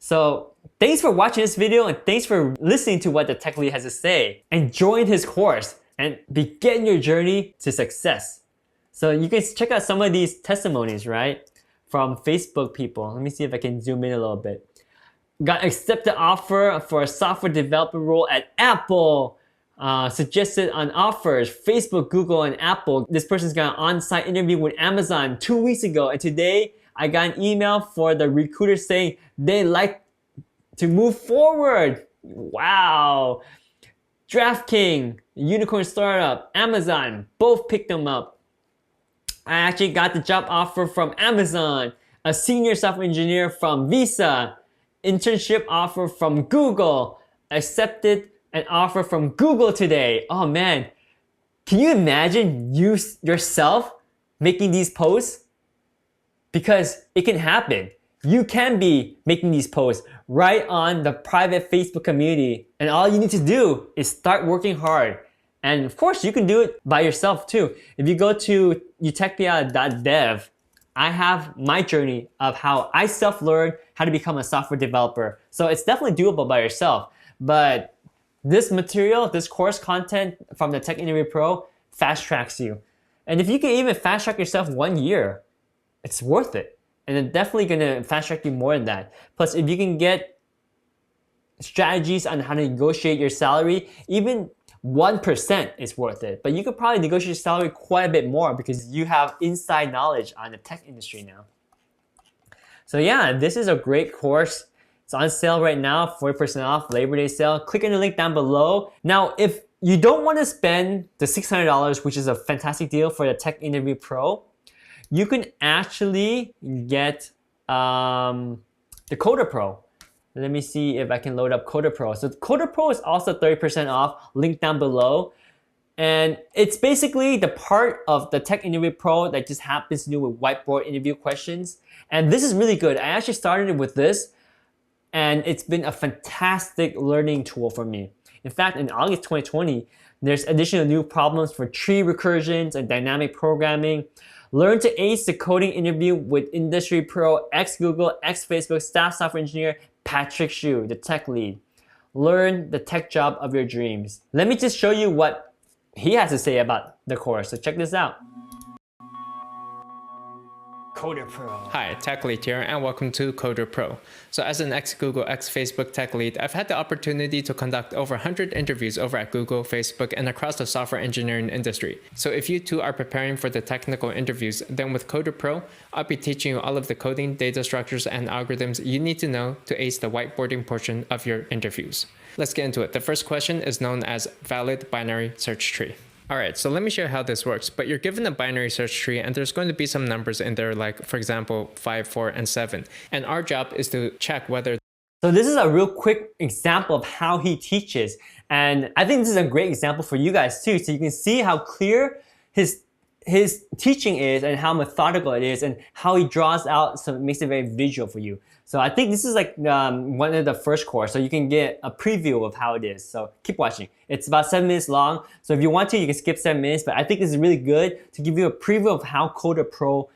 So thanks for watching this video, and thanks for listening to what the tech lead has to say. And join his course and begin your journey to success. So you can check out some of these testimonies, right? From Facebook people. Let me see if I can zoom in a little bit. Got accepted offer for a software developer role at Apple. Suggested on offers, Facebook, Google, and Apple. This person's got an on-site interview with Amazon 2 weeks ago, and today I got an email for the recruiter saying they like to move forward. Wow. DraftKings, unicorn startup, Amazon, both picked them up. I actually got the job offer from Amazon, a senior software engineer from Visa, internship offer from Google, accepted an offer from Google today. Oh man, can you imagine yourself making these posts? Because it can happen. You can be making these posts right on the private Facebook community, and all you need to do is start working hard. And of course, you can do it by yourself too. If you go to utechpia.dev, I have my journey of how I self-learned how to become a software developer. So it's definitely doable by yourself. But this material, this course content from the Tech Interview Pro fast tracks you. And if you can even fast track yourself 1 year, it's worth it. And it's definitely gonna fast track you more than that. Plus, if you can get strategies on how to negotiate your salary, even 1% is worth it. But you could probably negotiate your salary quite a bit more because you have inside knowledge on the tech industry now. So yeah, this is a great course. It's on sale right now, 40% off, Labor Day sale. Click on the link down below. Now, if you don't want to spend the $600, which is a fantastic deal for the Tech Interview Pro, you can actually get the CoderPro. Let me see if I can load up CoderPro. So CoderPro is also 30% off, link down below. And it's basically the part of the Tech Interview Pro that just happens to do with whiteboard interview questions. And this is really good. I actually started with this, and it's been a fantastic learning tool for me. In fact, in August 2020, there's additional new problems for tree recursions and dynamic programming. Learn to ace the coding interview with industry pro, ex-Google, ex-Facebook staff software engineer, Patrick Xu, the tech lead. Learn the tech job of your dreams. Let me just show you what he has to say about the course. So check this out. CoderPro. Hi, TechLead here, and welcome to CoderPro. So as an ex-Google, ex-Facebook tech lead, I've had the opportunity to conduct over 100 interviews over at Google, Facebook, and across the software engineering industry. So if you too are preparing for the technical interviews, then with CoderPro, I'll be teaching you all of the coding, data structures, and algorithms you need to know to ace the whiteboarding portion of your interviews. Let's get into it. The first question is known as valid binary search tree. Alright, so let me show you how this works. But you're given a binary search tree and there's going to be some numbers in there like, for example, 5, 4, and 7. And our job is to check whether... So this is a real quick example of how he teaches. And I think this is a great example for you guys too. So you can see how clear his teaching is and how methodical it is and how he draws out, so it makes it very visual for you. So I think this is like one of the first course, so you can get a preview of how it is. So keep watching. It's about 7 minutes long, so if you want to, you can skip 7 minutes, but I think this is really good to give you a preview of how CoderPro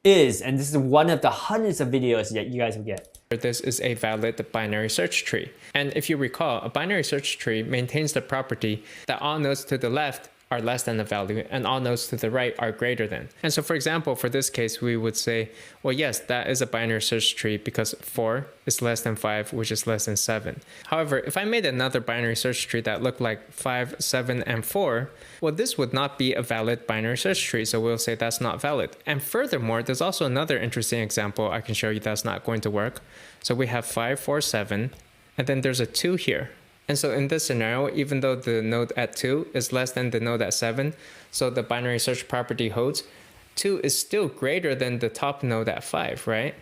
is, and this is one of the hundreds of videos that you guys will get. This is a valid binary search tree. And if you recall, a binary search tree maintains the property that all nodes to the left are less than the value and all nodes to the right are greater than. And so for example, for this case, we would say, well, yes, that is a binary search tree because 4 is less than 5, which is less than 7. However, if I made another binary search tree that looked like 5, 7, and 4, well, this would not be a valid binary search tree. So we'll say that's not valid. And furthermore, there's also another interesting example I can show you that's not going to work. So we have 5, 4, 7, and then there's a 2 here. And so in this scenario, even though the node at 2 is less than the node at 7, so the binary search property holds, 2 is still greater than the top node at 5, right?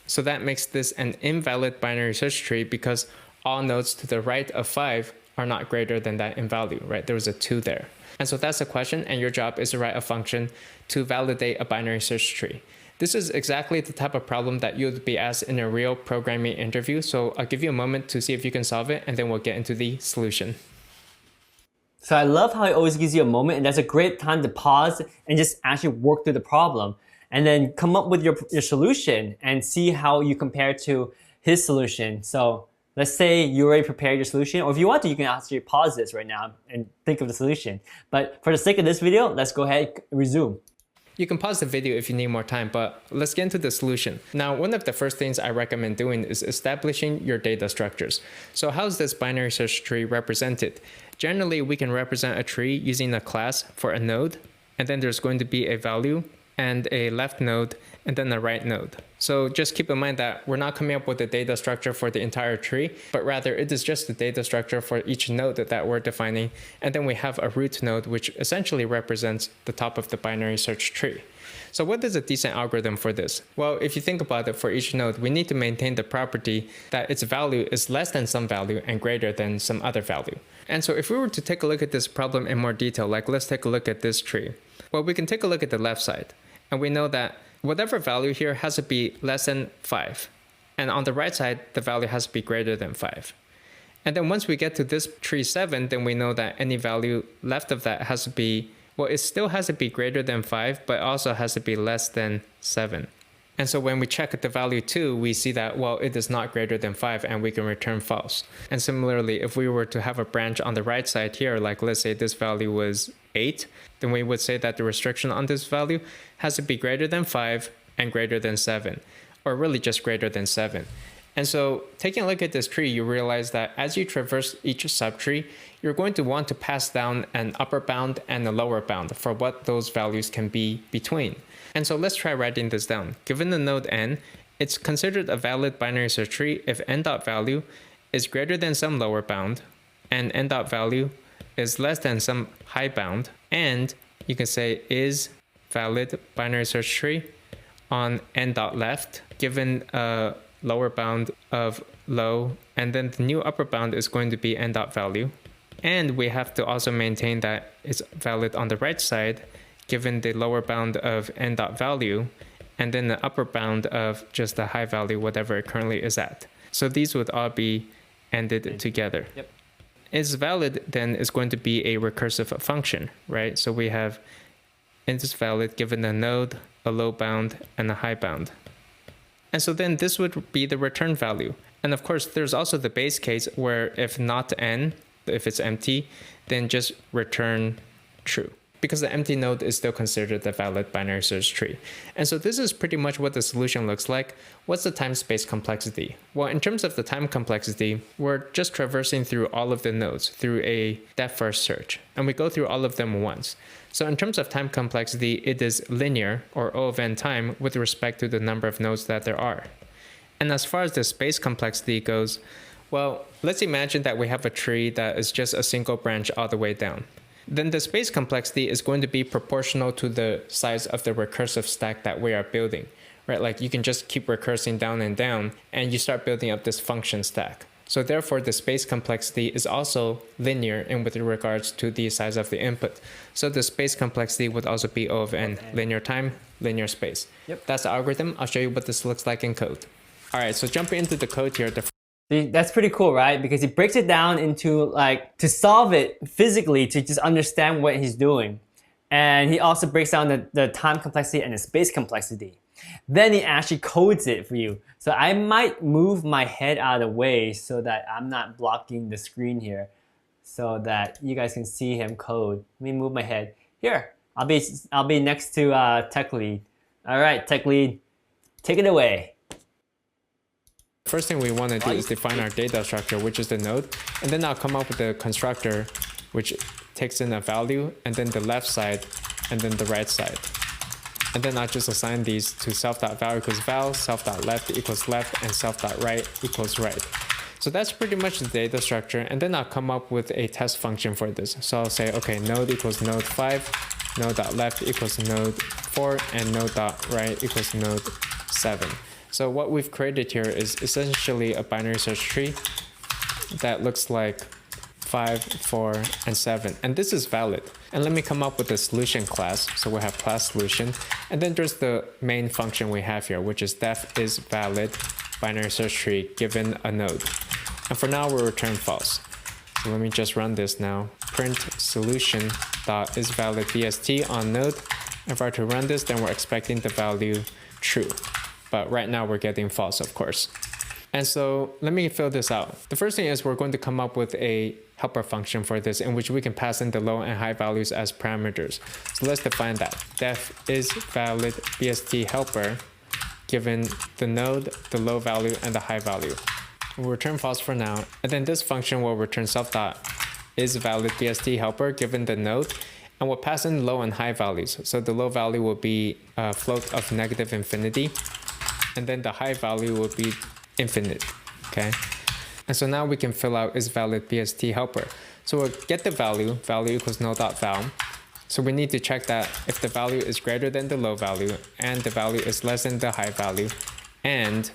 So that makes this an invalid binary search tree because all nodes to the right of 5 are not greater than that in value, right? There was a 2 there. And so that's a question, and your job is to write a function to validate a binary search tree. This is exactly the type of problem that you would be asked in a real programming interview. So I'll give you a moment to see if you can solve it, and then we'll get into the solution. So I love how it always gives you a moment, and that's a great time to pause and just actually work through the problem and then come up with your solution and see how you compare to his solution. So let's say you already prepared your solution, or if you want to, you can actually pause this right now and think of the solution. But for the sake of this video, let's go ahead and resume. You can pause the video if you need more time, but let's get into the solution. Now, one of the first things I recommend doing is establishing your data structures. So how is this binary search tree represented? Generally, we can represent a tree using a class for a node, and then there's going to be a value and a left node and then a right node. So just keep in mind that we're not coming up with a data structure for the entire tree, but rather it is just the data structure for each node that we're defining. And then we have a root node, which essentially represents the top of the binary search tree. So what is a decent algorithm for this? Well, if you think about it, for each node, we need to maintain the property that its value is less than some value and greater than some other value. And so if we were to take a look at this problem in more detail, like let's take a look at this tree. Well, we can take a look at the left side, and we know that whatever value here has to be less than 5. And on the right side, the value has to be greater than 5. And then once we get to this tree 7, then we know that any value left of that has to be, well, it still has to be greater than 5, but also has to be less than 7. And so when we check the value 2, we see that, well, it is not greater than 5, and we can return false. And similarly, if we were to have a branch on the right side here, like let's say this value was 8, then we would say that the restriction on this value has to be greater than 5 and greater than 7, or really just greater than 7. And so taking a look at this tree, you realize that as you traverse each subtree, you're going to want to pass down an upper bound and a lower bound for what those values can be between. And so let's try writing this down. Given the node n, it's considered a valid binary search tree if n.value is greater than some lower bound and n.value is less than some high bound, and you can say is valid binary search tree on n.left given a lower bound of low, and then the new upper bound is going to be n.value. And we have to also maintain that it's valid on the right side given the lower bound of n.value and then the upper bound of just the high value, whatever it currently is at. So these would all be ended together. Yep. Is valid then is going to be a recursive function, right? So we have is valid given a node, a low bound, and a high bound. And so then this would be the return value. And of course, there's also the base case where if not n, if it's empty, then just return true, because the empty node is still considered the valid binary search tree. And so this is pretty much what the solution looks like. What's the time space complexity? Well, in terms of the time complexity, we're just traversing through all of the nodes through a depth first search, and we go through all of them once. So in terms of time complexity, it is linear, or O of n time, with respect to the number of nodes that there are. And as far as the space complexity goes, well, let's imagine that we have a tree that is just a single branch all the way down. Then the space complexity is going to be proportional to the size of the recursive stack that we are building, right? Like you can just keep recursing down, and you start building up this function stack. So therefore, the space complexity is also linear in with regards to the size of the input. So the space complexity would also be O of n, linear time, linear space. Yep. That's the algorithm. I'll show you what this looks like in code. All right, so jumping into the code here. That's pretty cool, right? Because he breaks it down into like, to solve it physically, to just understand what he's doing. And he also breaks down the time complexity and the space complexity. Then he actually codes it for you. So I might move my head out of the way so that I'm not blocking the screen here, so that you guys can see him code. Let me move my head. Here, I'll be next to TechLead. All right, TechLead, take it away. First thing we want to do is define our data structure, which is the node, and then I'll come up with a constructor which takes in a value, and then the left side, and then the right side. And then I'll just assign these to self.val equals val, self.left equals left, and self.right equals right. So that's pretty much the data structure, and then I'll come up with a test function for this. So I'll say, okay, node equals node 5, node.left equals node 4, and node.right equals node 7. So what we've created here is essentially a binary search tree that looks like 5, 4, and 7. And this is valid. And let me come up with a solution class. So we have class solution. And then there's the main function we have here, which is def is valid binary search tree given a node. And for now, we'll return false. So let me just run this now. Print solution dot is valid bst on node. And if I were to run this, then we're expecting the value true. But right now we're getting false, of course. And so let me fill this out. The first thing is we're going to come up with a helper function for this in which we can pass in the low and high values as parameters. So let's define that. Def is valid bst helper given the node, the low value, and the high value. We'll return false for now. And then this function will return self.is valid bst helper given the node, and we'll pass in low and high values. So the low value will be a float of negative infinity, and then the high value will be infinite, okay? And so now we can fill out is valid bst helper. So we'll get the value equals no.val. So we need to check that if the value is greater than the low value and the value is less than the high value, and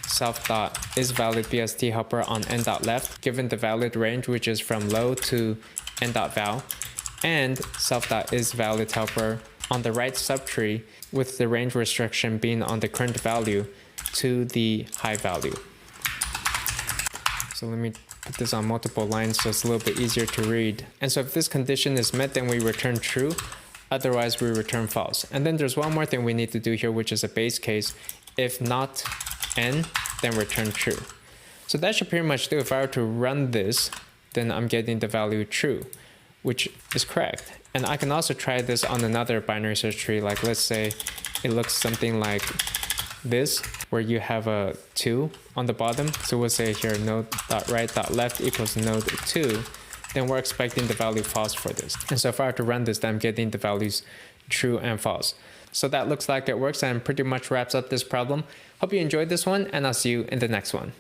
self.is valid bst helper on n.left given the valid range, which is from low to n.val, and self.is valid helper on the right subtree with the range restriction being on the current value to the high value. So let me put this on multiple lines so it's a little bit easier to read. And so if this condition is met, then we return true. Otherwise, we return false. And then there's one more thing we need to do here, which is a base case. If not n, then return true. So that should pretty much do. If I were to run this, then I'm getting the value true, which is correct. And I can also try this on another binary search tree. Like let's say it looks something like this, where you have a 2 on the bottom. So we'll say here node.right.left equals node 2. Then we're expecting the value false for this. And so if I were to run this, then I'm getting the values true and false. So that looks like it works and pretty much wraps up this problem. Hope you enjoyed this one, and I'll see you in the next one.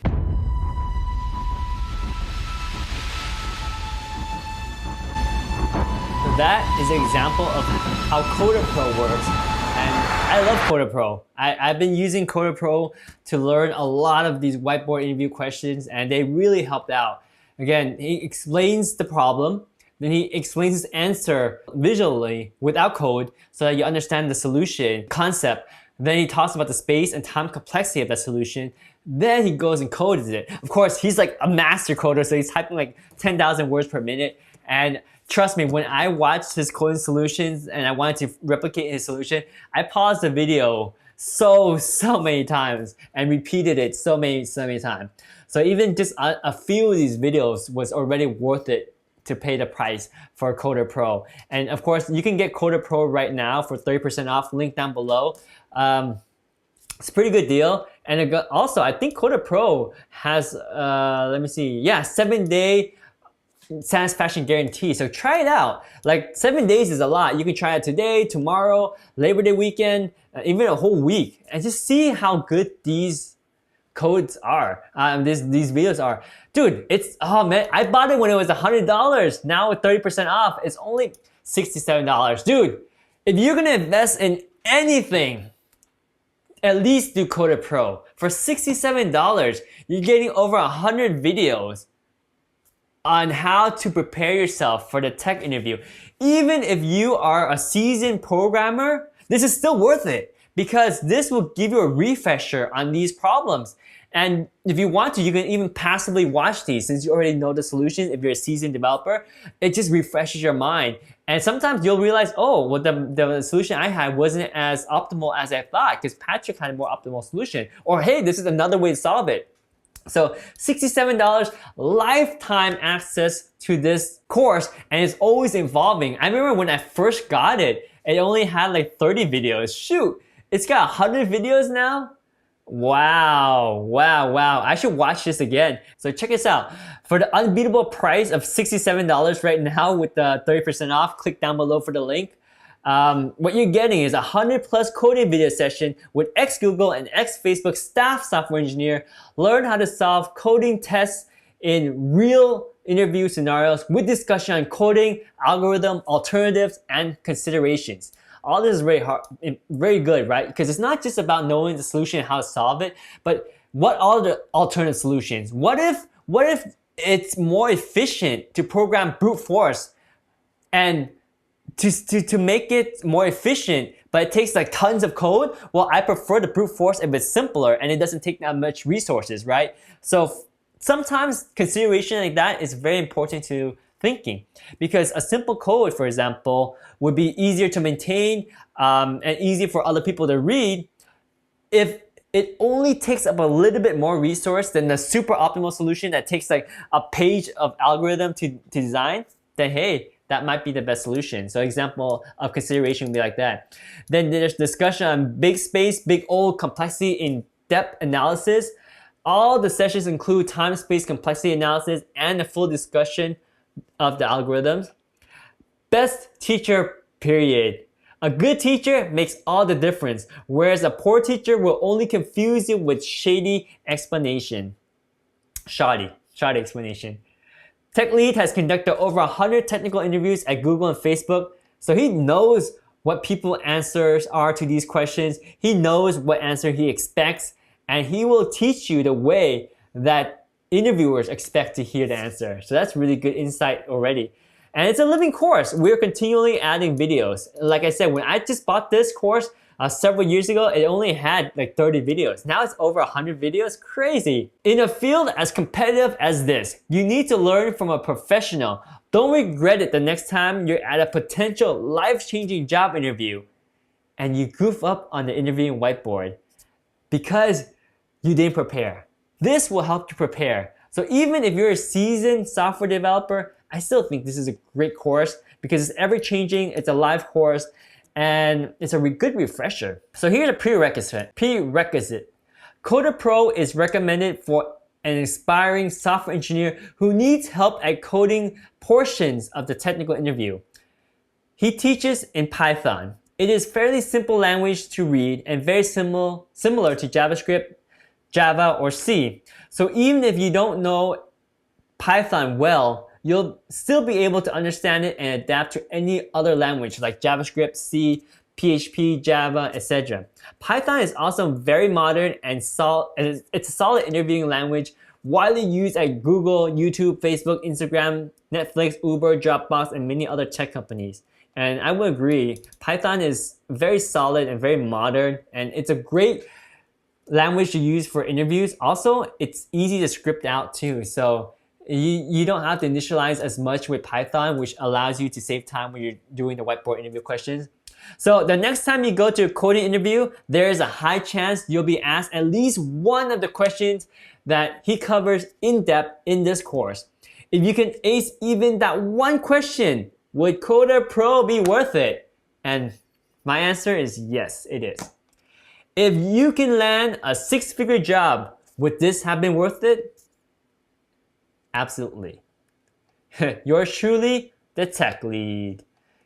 That is an example of how CoderPro works. And I love CoderPro. I've been using CoderPro to learn a lot of these whiteboard interview questions, and they really helped out. Again, he explains the problem, then he explains his answer visually without code so that you understand the solution concept. Then he talks about the space and time complexity of that solution. Then he goes and codes it. Of course, he's like a master coder, so he's typing like 10,000 words per minute. And trust me, when I watched his coding solutions and I wanted to replicate his solution, I paused the video so many times and repeated it so many times. So even just a few of these videos was already worth it to pay the price for CoderPro. And of course, you can get CoderPro right now for 30% off, link down below. It's a pretty good deal. And also, I think CoderPro has, let me see, yeah, 7-day satisfaction guarantee. So try it out. Like 7 days is a lot. You can try it today, tomorrow, Labor Day weekend, even a whole week, and just see how good these codes are. These videos are. Dude, it's, oh man, I bought it when it was $100. Now with 30% off, it's only $67. Dude, if you're gonna invest in anything, at least do CoderPro. For $67, you're getting over 100 videos on how to prepare yourself for the tech interview. Even if you are a seasoned programmer, this is still worth it because this will give you a refresher on these problems. And if you want to, you can even passively watch these since you already know the solution. If you're a seasoned developer, it just refreshes your mind. And sometimes you'll realize, oh, well, the solution I had wasn't as optimal as I thought because Patrick had a more optimal solution. Or hey, this is another way to solve it. So $67 lifetime access to this course, and it's always evolving. I remember when I first got it, it only had like 30 videos. Shoot, it's got 100 videos now. Wow. I should watch this again. So check this out. For the unbeatable price of $67 right now with the 30% off, click down below for the link. What you're getting is a 100+ coding video session with ex-Google and ex-Facebook staff software engineer. Learn how to solve coding tests in real interview scenarios with discussion on coding, algorithm, alternatives, and considerations. All this is very good, right? Because it's not just about knowing the solution and how to solve it, but what are the alternative solutions? What if it's more efficient to program brute force and to make it more efficient, but it takes like tons of code? Well, I prefer the brute force if it's simpler and it doesn't take that much resources, right? So sometimes consideration like that is very important to thinking, because a simple code, for example, would be easier to maintain and easier for other people to read if it only takes up a little bit more resource than the super optimal solution that takes like a page of algorithm to design. Then hey, that might be the best solution. So example of consideration would be like that. Then there's discussion on big space, big O, complexity, in-depth analysis. All the sessions include time, space, complexity analysis, and a full discussion of the algorithms. Best teacher, period. A good teacher makes all the difference, whereas a poor teacher will only confuse you with shady explanation. Shoddy explanation. TechLead has conducted over 100 technical interviews at Google and Facebook, so he knows what people's answers are to these questions. He knows what answer he expects, and he will teach you the way that interviewers expect to hear the answer. So that's really good insight already. And it's a living course. We're continually adding videos. Like I said, when I just bought this course several years ago, it only had like 30 videos. Now it's over 100 videos. Crazy. In a field as competitive as this, you need to learn from a professional. Don't regret it the next time you're at a potential life-changing job interview and you goof up on the interviewing whiteboard because you didn't prepare. This will help you prepare. So even if you're a seasoned software developer, I still think this is a great course because it's ever-changing, it's a live course, and it's a good refresher. So here's a prerequisite. CoderPro is recommended for an aspiring software engineer who needs help at coding portions of the technical interview. He teaches in Python. It is fairly simple language to read and very similar to JavaScript, Java, or C. So even if you don't know Python well, you'll still be able to understand it and adapt to any other language like JavaScript, C, PHP, Java, etc. Python is also very modern and it's a solid interviewing language, widely used at Google, YouTube, Facebook, Instagram, Netflix, Uber, Dropbox, and many other tech companies. And I would agree, Python is very solid and very modern, and it's a great language to use for interviews. Also, it's easy to script out too. So you don't have to initialize as much with Python, which allows you to save time when you're doing the whiteboard interview questions. So the next time you go to a coding interview, there is a high chance you'll be asked at least one of the questions that he covers in depth in this course. If you can ace even that one question, would CoderPro be worth it? And my answer is yes, it is. If you can land a 6-figure job, would this have been worth it? Absolutely. Yours truly, the TechLead.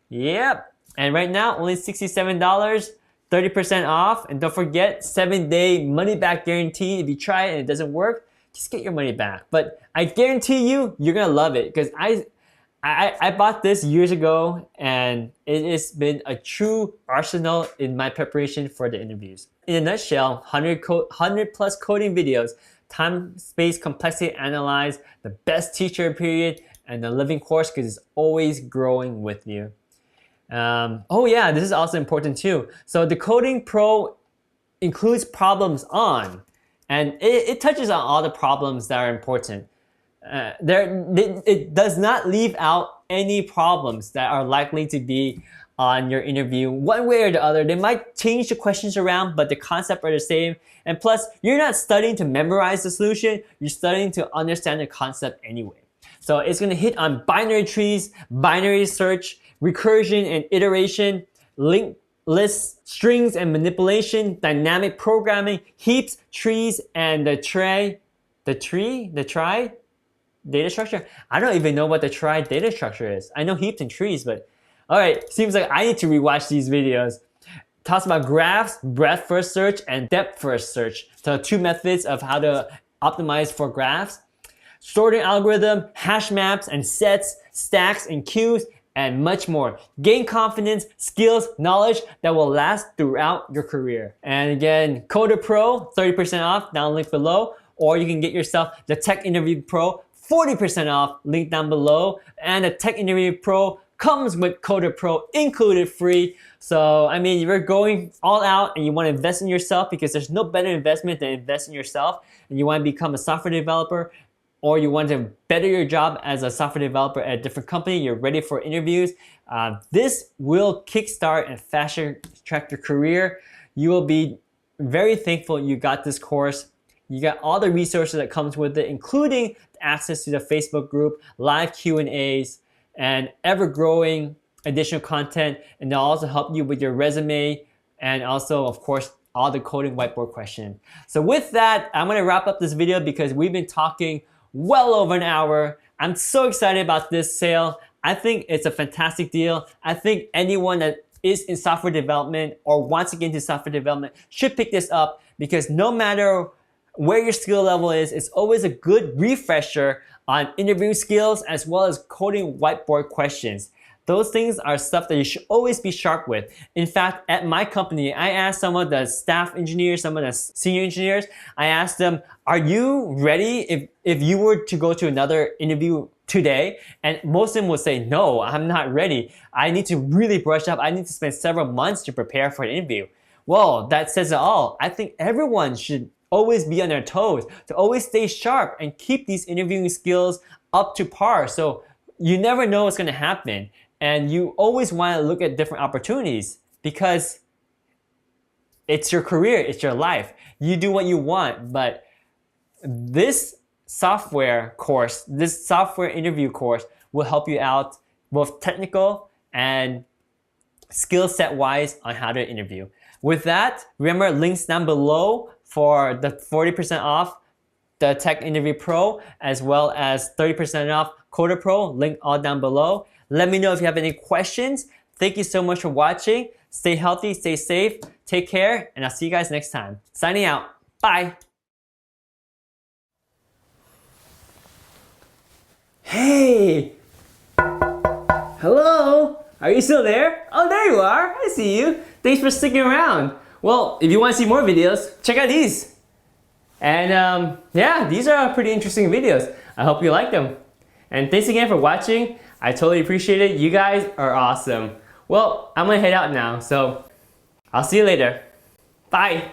Yep. And right now, only $67, 30% off. And don't forget, 7-day money-back guarantee. If you try it and it doesn't work, just get your money back. But I guarantee you're gonna love it because I bought this years ago and it has been a true arsenal in my preparation for the interviews. In a nutshell, 100 plus coding videos, time, space, complexity analyzed, the best teacher period, and the living course because it's always growing with you. Oh yeah, this is also important too. So the Coding Pro includes problems on And it touches on all the problems that are important. It does not leave out any problems that are likely to be on your interview one way or the other. They might change the questions around, but the concepts are the same. And plus, you're not studying to memorize the solution, you're studying to understand the concept anyway. So it's gonna hit on binary trees, binary search, recursion and iteration, linked lists, strings and manipulation, dynamic programming, heaps, trees, and the trie data structure. I don't even know what the trie data structure is. I know heaps and trees, but all right, seems like I need to rewatch these videos. Talks about graphs, breadth first search, and depth first search. So 2 methods of how to optimize for graphs. Sorting algorithm, hash maps and sets, stacks and queues, and much more. Gain confidence, skills, knowledge that will last throughout your career. And again, CoderPro, 30% off, down link below. Or you can get yourself the TechInterviewPRO, 40% off, link down below. And the TechInterviewPRO comes with CoderPro included free. So, I mean, you're going all out and you want to invest in yourself because there's no better investment than invest in yourself. And you want to become a software developer, or you want to better your job as a software developer at a different company, you're ready for interviews, this will kickstart and fast track your career. You will be very thankful you got this course. You got all the resources that comes with it, including access to the Facebook group, live Q&As, and ever-growing additional content, and they'll also help you with your resume, and also, of course, all the coding whiteboard questions. So with that, I'm gonna wrap up this video because we've been talking well over an hour. I'm so excited about this sale. I think it's a fantastic deal. I think anyone that is in software development or wants to get into software development should pick this up, because no matter where your skill level is, it's always a good refresher on interview skills as well as coding whiteboard questions. Those things are stuff that you should always be sharp with. In fact, at my company, I asked some of the staff engineers, some of the senior engineers, I asked them, are you ready if you were to go to another interview today? And most of them would say, no, I'm not ready. I need to really brush up. I need to spend several months to prepare for an interview. Well, that says it all. I think everyone should always be on their toes, to always stay sharp and keep these interviewing skills up to par. So you never know what's gonna happen. And you always want to look at different opportunities because it's your career, it's your life. You do what you want, but this software course, this software interview course will help you out both technical and skill set wise on how to interview. With that, remember links down below for the 40% off the TechInterviewPRO as well as 30% off CoderPro, link all down below. Let me know if you have any questions. Thank you so much for watching. Stay healthy, stay safe, take care, and I'll see you guys next time. Signing out. Bye. Hey! Hello? Are you still there? Oh, there you are. I see you. Thanks for sticking around. Well, if you want to see more videos, check out these. And yeah, these are pretty interesting videos. I hope you like them. And thanks again for watching. I totally appreciate it. You guys are awesome. Well, I'm gonna head out now, so I'll see you later. Bye.